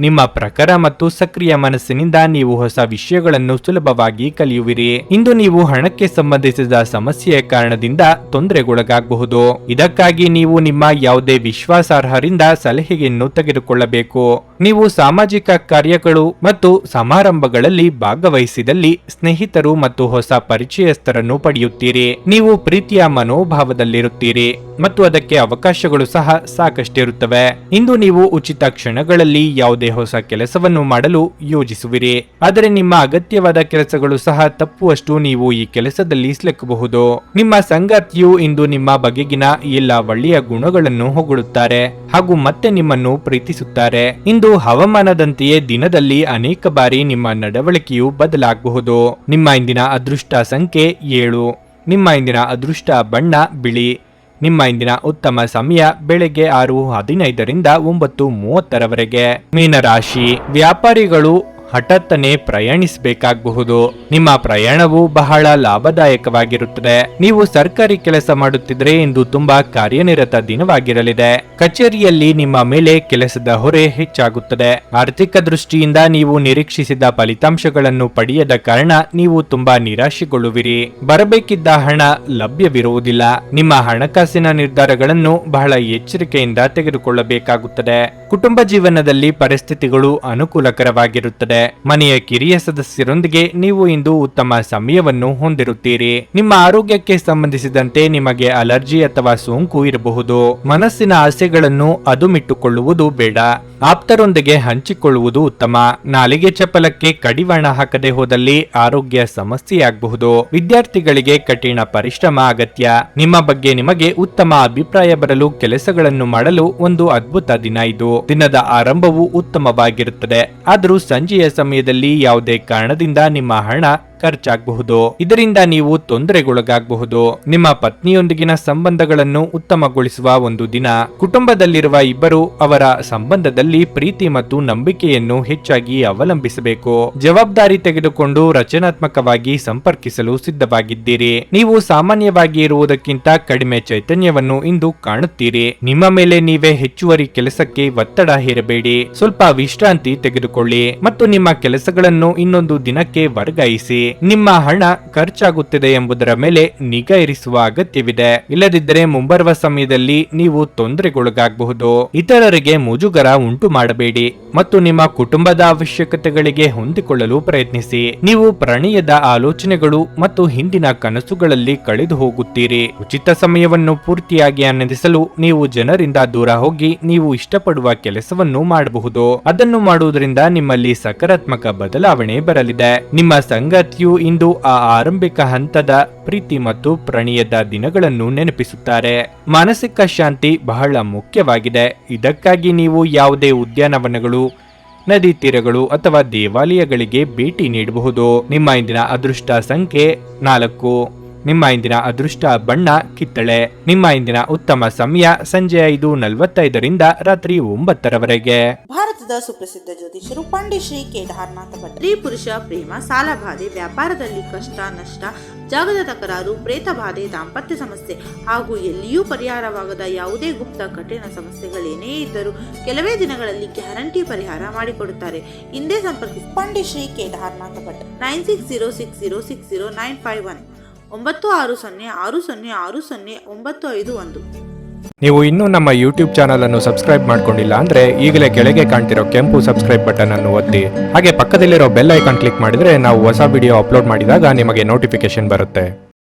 ನಿಮ್ಮ ಪ್ರಖರ ಮತ್ತು ಸಕ್ರಿಯ ಮನಸ್ಸಿನಿಂದ ನೀವು ಹೊಸ ವಿಷಯಗಳನ್ನು ಸುಲಭವಾಗಿ ಕಲಿಯುವಿರಿ. ಇಂದು ನೀವು ಹಣಕ್ಕೆ ಸಂಬಂಧಿಸಿದ ಸಮಸ್ಯೆಯ ಕಾರಣದಿಂದ ತೊಂದರೆಗೊಳಗಾಗಬಹುದು. ಇದಕ್ಕಾಗಿ ನೀವು ನಿಮ್ಮ ಯಾವುದೇ ವಿಶ್ವಾಸಾರ್ಹರಿಂದ ಸಲಹೆಯನ್ನು ತೆಗೆದುಕೊಳ್ಳಬೇಕು. ನೀವು ಸಾಮಾಜಿಕ ಕಾರ್ಯಗಳು ಮತ್ತು ಸಮಾರಂಭಗಳಲ್ಲಿ ಭಾಗವಹಿಸಿದಲ್ಲಿ ಸ್ನೇಹಿತರು ಮತ್ತು ಹೊಸ ಪರಿಚಯಸ್ಥರನ್ನು ಪಡೆಯುತ್ತೀರಿ. ನೀವು ಪ್ರೀತಿಯ ಮನೋಭಾವದಲ್ಲಿರುತ್ತೀರಿ ಮತ್ತು ಅದಕ್ಕೆ ಅವಕಾಶಗಳು ಸಹ ಸಾಕಷ್ಟಿರುತ್ತವೆ. ಇಂದು ನೀವು ಉಚಿತ ಕ್ಷಣಗಳಲ್ಲಿ ಯಾವುದೇ ಹೊಸ ಕೆಲಸವನ್ನು ಮಾಡಲು ಯೋಜಿಸುವಿರಿ. ಆದರೆ ನಿಮ್ಮ ಅಗತ್ಯವಾದ ಕೆಲಸಗಳು ಸಹ ತಪ್ಪುವಷ್ಟು ನೀವು ಈ ಕೆಲಸದಲ್ಲಿ ಸಿಲುಕಬಹುದು. ನಿಮ್ಮ ಸಂಗಾತಿಯು ಇಂದು ನಿಮ್ಮ ಬಗೆಗಿನ ಎಲ್ಲ ಒಳ್ಳೆಯ ಗುಣಗಳನ್ನು ಹೊಗಳುತ್ತಾರೆ ಹಾಗೂ ಮತ್ತೆ ನಿಮ್ಮನ್ನು ಪ್ರೀತಿಸುತ್ತಾರೆ. ಇಂದು ಹವಾಮಾನದಂತೆಯೇ ದಿನದಲ್ಲಿ ಅನೇಕ ಬಾರಿ ನಿಮ್ಮ ನಡವಳಿಕೆಯು ಬದಲಾಗಬಹುದು. ನಿಮ್ಮ ಇಂದಿನ ಅದೃಷ್ಟ ಸಂಖ್ಯೆ 7. ನಿಮ್ಮ ಇಂದಿನ ಅದೃಷ್ಟ ಬಣ್ಣ ಬಿಳಿ. ನಿಮ್ಮ ಇಂದಿನ ಉತ್ತಮ ಸಮಯ ಬೆಳಗ್ಗೆ 6:15 9:30 ಮೀನರಾಶಿ. ವ್ಯಾಪಾರಿಗಳು ಹಠಾತ್ತನೆ ಪ್ರಯಾಣಿಸಬೇಕಾಗಬಹುದು. ನಿಮ್ಮ ಪ್ರಯಾಣವು ಬಹಳ ಲಾಭದಾಯಕವಾಗಿರುತ್ತದೆ. ನೀವು ಸರ್ಕಾರಿ ಕೆಲಸ ಮಾಡುತ್ತಿದ್ರೆ ಇಂದು ತುಂಬಾ ಕಾರ್ಯನಿರತ ದಿನವಾಗಿರಲಿದೆ. ಕಚೇರಿಯಲ್ಲಿ ನಿಮ್ಮ ಮೇಲೆ ಕೆಲಸದ ಹೊರೆ ಹೆಚ್ಚಾಗುತ್ತದೆ. ಆರ್ಥಿಕ ದೃಷ್ಟಿಯಿಂದ ನೀವು ನಿರೀಕ್ಷಿಸಿದ ಫಲಿತಾಂಶಗಳನ್ನು ಪಡೆಯದ ಕಾರಣ ನೀವು ತುಂಬಾ ನಿರಾಶೆಗೊಳ್ಳುವಿರಿ. ಬರಬೇಕಿದ್ದ ಹಣ ಲಭ್ಯವಿರುವುದಿಲ್ಲ. ನಿಮ್ಮ ಹಣಕಾಸಿನ ನಿರ್ಧಾರಗಳನ್ನು ಬಹಳ ಎಚ್ಚರಿಕೆಯಿಂದ ತೆಗೆದುಕೊಳ್ಳಬೇಕಾಗುತ್ತದೆ. ಕುಟುಂಬ ಜೀವನದಲ್ಲಿ ಪರಿಸ್ಥಿತಿಗಳು ಅನುಕೂಲಕರವಾಗಿರುತ್ತದೆ. ಮನೆಯ ಕಿರಿಯ ಸದಸ್ಯರೊಂದಿಗೆ ನೀವು ಇಂದು ಉತ್ತಮ ಸಮಯವನ್ನು ಹೊಂದಿರುತ್ತೀರಿ. ನಿಮ್ಮ ಆರೋಗ್ಯಕ್ಕೆ ಸಂಬಂಧಿಸಿದಂತೆ ನಿಮಗೆ ಅಲರ್ಜಿ ಅಥವಾ ಸೋಂಕು ಇರಬಹುದು. ಮನಸ್ಸಿನ ಆಸೆಗಳನ್ನು ಅದುಮಿಟ್ಟುಕೊಳ್ಳುವುದು ಬೇಡ. ಆಪ್ತರೊಂದಿಗೆ ಹಂಚಿಕೊಳ್ಳುವುದು ಉತ್ತಮ. ನಾಲಿಗೆ ಚಪಲಕ್ಕೆ ಕಡಿವಾಣ ಹಾಕದೆ ಹೋದಲ್ಲಿ ಆರೋಗ್ಯ ಸಮಸ್ಯೆಯಾಗಬಹುದು. ವಿದ್ಯಾರ್ಥಿಗಳಿಗೆ ಕಠಿಣ ಪರಿಶ್ರಮ ಅಗತ್ಯ. ನಿಮ್ಮ ಬಗ್ಗೆ ನಿಮಗೆ ಉತ್ತಮ ಅಭಿಪ್ರಾಯ ಬರಲು ಕೆಲಸಗಳನ್ನು ಮಾಡಲು ಒಂದು ಅದ್ಭುತ ದಿನ ಇದು. ದಿನದ ಆರಂಭವು ಉತ್ತಮವಾಗಿರುತ್ತದೆ, ಆದರೂ ಸಂಜೆಯ ಸಮಯದಲ್ಲಿ ಯಾವುದೇ ಕಾರಣದಿಂದ ನಿಮ್ಮ ಹಣ ಖರ್ಚಾಗಬಹುದು. ಇದರಿಂದ ನೀವು ತೊಂದರೆಗೊಳಗಾಗಬಹುದು. ನಿಮ್ಮ ಪತ್ನಿಯೊಂದಿಗಿನ ಸಂಬಂಧಗಳನ್ನು ಉತ್ತಮಗೊಳಿಸುವ ಒಂದು ದಿನ. ಕುಟುಂಬದಲ್ಲಿರುವ ಇಬ್ಬರು ಅವರ ಸಂಬಂಧದಲ್ಲಿ ಪ್ರೀತಿ ಮತ್ತು ನಂಬಿಕೆಯನ್ನು ಹೆಚ್ಚಾಗಿ ಅವಲಂಬಿಸಬೇಕು. ಜವಾಬ್ದಾರಿ ತೆಗೆದುಕೊಂಡು ರಚನಾತ್ಮಕವಾಗಿ ಸಂಪರ್ಕಿಸಲು ಸಿದ್ಧವಾಗಿದ್ದೀರಿ. ನೀವು ಸಾಮಾನ್ಯವಾಗಿ ಇರುವುದಕ್ಕಿಂತ ಕಡಿಮೆ ಚೈತನ್ಯವನ್ನು ಇಂದು ಕಾಣುತ್ತೀರಿ. ನಿಮ್ಮ ಮೇಲೆ ನೀವೇ ಹೆಚ್ಚುವರಿ ಕೆಲಸಕ್ಕೆ ಒತ್ತಡ ಹೇರಬೇಡಿ. ಸ್ವಲ್ಪ ವಿಶ್ರಾಂತಿ ತೆಗೆದುಕೊಳ್ಳಿ ಮತ್ತು ನಿಮ್ಮ ಕೆಲಸಗಳನ್ನು ಇನ್ನೊಂದು ದಿನಕ್ಕೆ ವರ್ಗಾಯಿಸಿ. ನಿಮ್ಮ ಹಣ ಖರ್ಚಾಗುತ್ತಿದೆ ಎಂಬುದರ ಮೇಲೆ ನಿಗಾ ಇರಿಸುವ ಅಗತ್ಯವಿದೆ. ಇಲ್ಲದಿದ್ದರೆ ಮುಂಬರುವ ಸಮಯದಲ್ಲಿ ನೀವು ತೊಂದರೆಗೊಳಗಾಗಬಹುದು. ಇತರರಿಗೆ ಮುಜುಗರ ಉಂಟು ಮಾಡಬೇಡಿ ಮತ್ತು ನಿಮ್ಮ ಕುಟುಂಬದ ಅವಶ್ಯಕತೆಗಳಿಗೆ ಹೊಂದಿಕೊಳ್ಳಲು ಪ್ರಯತ್ನಿಸಿ. ನೀವು ಪ್ರಣಯದ ಆಲೋಚನೆಗಳು ಮತ್ತು ಹಿಂದಿನ ಕನಸುಗಳಲ್ಲಿ ಕಳೆದು ಹೋಗುತ್ತೀರಿ. ಉಚಿತ ಸಮಯವನ್ನು ಪೂರ್ತಿಯಾಗಿ ಆನಂದಿಸಲು ನೀವು ಜನರಿಂದ ದೂರ ಹೋಗಿ ನೀವು ಇಷ್ಟಪಡುವ ಕೆಲಸವನ್ನು ಮಾಡಬಹುದು. ಅದನ್ನು ಮಾಡುವುದರಿಂದ ನಿಮ್ಮಲ್ಲಿ ಸಕಾರಾತ್ಮಕ ಬದಲಾವಣೆ ಬರಲಿದೆ. ನಿಮ್ಮ ಸಂಗಾತಿಯು ಇಂದು ಆ ಆರಂಭಿಕ ಹಂತದ ಪ್ರೀತಿ ಮತ್ತು ಪ್ರಣಯದ ದಿನಗಳನ್ನು ನೆನಪಿಸುತ್ತಾರೆ. ಮಾನಸಿಕ ಶಾಂತಿ ಬಹಳ ಮುಖ್ಯವಾಗಿದೆ. ಇದಕ್ಕಾಗಿ ನೀವು ಯಾವುದೇ ಉದ್ಯಾನವನಗಳು, ನದಿ ತೀರಗಳು ಅಥವಾ ದೇವಾಲಯಗಳಿಗೆ ಭೇಟಿ ನೀಡಬಹುದು. ನಿಮ್ಮ ಇಂದಿನ ಅದೃಷ್ಟ ಸಂಖ್ಯೆ 4. ನಿಮ್ಮ ಇಂದಿನ ಅದೃಷ್ಟ ಬಣ್ಣ ಕಿತ್ತಳೆ. ನಿಮ್ಮ ಇಂದಿನ ಉತ್ತಮ ಸಮಯ ಸಂಜೆ 5:45 ರಾತ್ರಿ 9 ಭಾರತದ ಸುಪ್ರಸಿದ್ಧ ಜ್ಯೋತಿಷರು ಪಂಡಿತ್ ಶ್ರೀ ಕೇದಾರನಾಥ ಭಟ್. ಸ್ತ್ರೀ ಪುರುಷ ಪ್ರೇಮ, ಸಾಲಬಾಧೆ, ವ್ಯಾಪಾರದಲ್ಲಿ ಕಷ್ಟ ನಷ್ಟ, ಜಾಗದ ತಕರಾರು, ಪ್ರೇತ ಬಾಧೆ, ದಾಂಪತ್ಯ ಸಮಸ್ಯೆ ಹಾಗೂ ಎಲ್ಲಿಯೂ ಪರಿಹಾರವಾಗದ ಯಾವುದೇ ಗುಪ್ತ ಕಠಿಣ ಸಮಸ್ಯೆಗಳೇನೇ ಇದ್ದರೂ ಕೆಲವೇ ದಿನಗಳಲ್ಲಿ ಗ್ಯಾರಂಟಿ ಪರಿಹಾರ ಮಾಡಿಕೊಡುತ್ತಾರೆ. ಹಿಂದೆ ಸಂಪರ್ಕಿಸಿ ಪಂಡಿತ್ ಶ್ರೀ ಕೇದಾರನಾಥ ಭಟ್ 9606060951 9606060951. ನೀವು ಇನ್ನೂ ನಮ್ಮ ಯೂಟ್ಯೂಬ್ ಚಾನಲ್ ಅನ್ನು ಸಬ್ಸ್ಕ್ರೈಬ್ ಮಾಡ್ಕೊಂಡಿಲ್ಲ ಅಂದ್ರೆ ಈಗಲೇ ಕೆಳಗೆ ಕಾಣ್ತಿರೋ ಕೆಂಪು ಸಬ್ಸ್ಕ್ರೈಬ್ ಬಟನ್ ಅನ್ನು ಒತ್ತಿ. ಹಾಗೆ ಪಕ್ಕದಲ್ಲಿರೋ ಬೆಲ್ ಐಕಾನ್ ಕ್ಲಿಕ್ ಮಾಡಿದ್ರೆ ನಾವು ಹೊಸ ವಿಡಿಯೋ ಅಪ್ಲೋಡ್ ಮಾಡಿದಾಗ ನಿಮಗೆ ನೋಟಿಫಿಕೇಶನ್ ಬರುತ್ತೆ.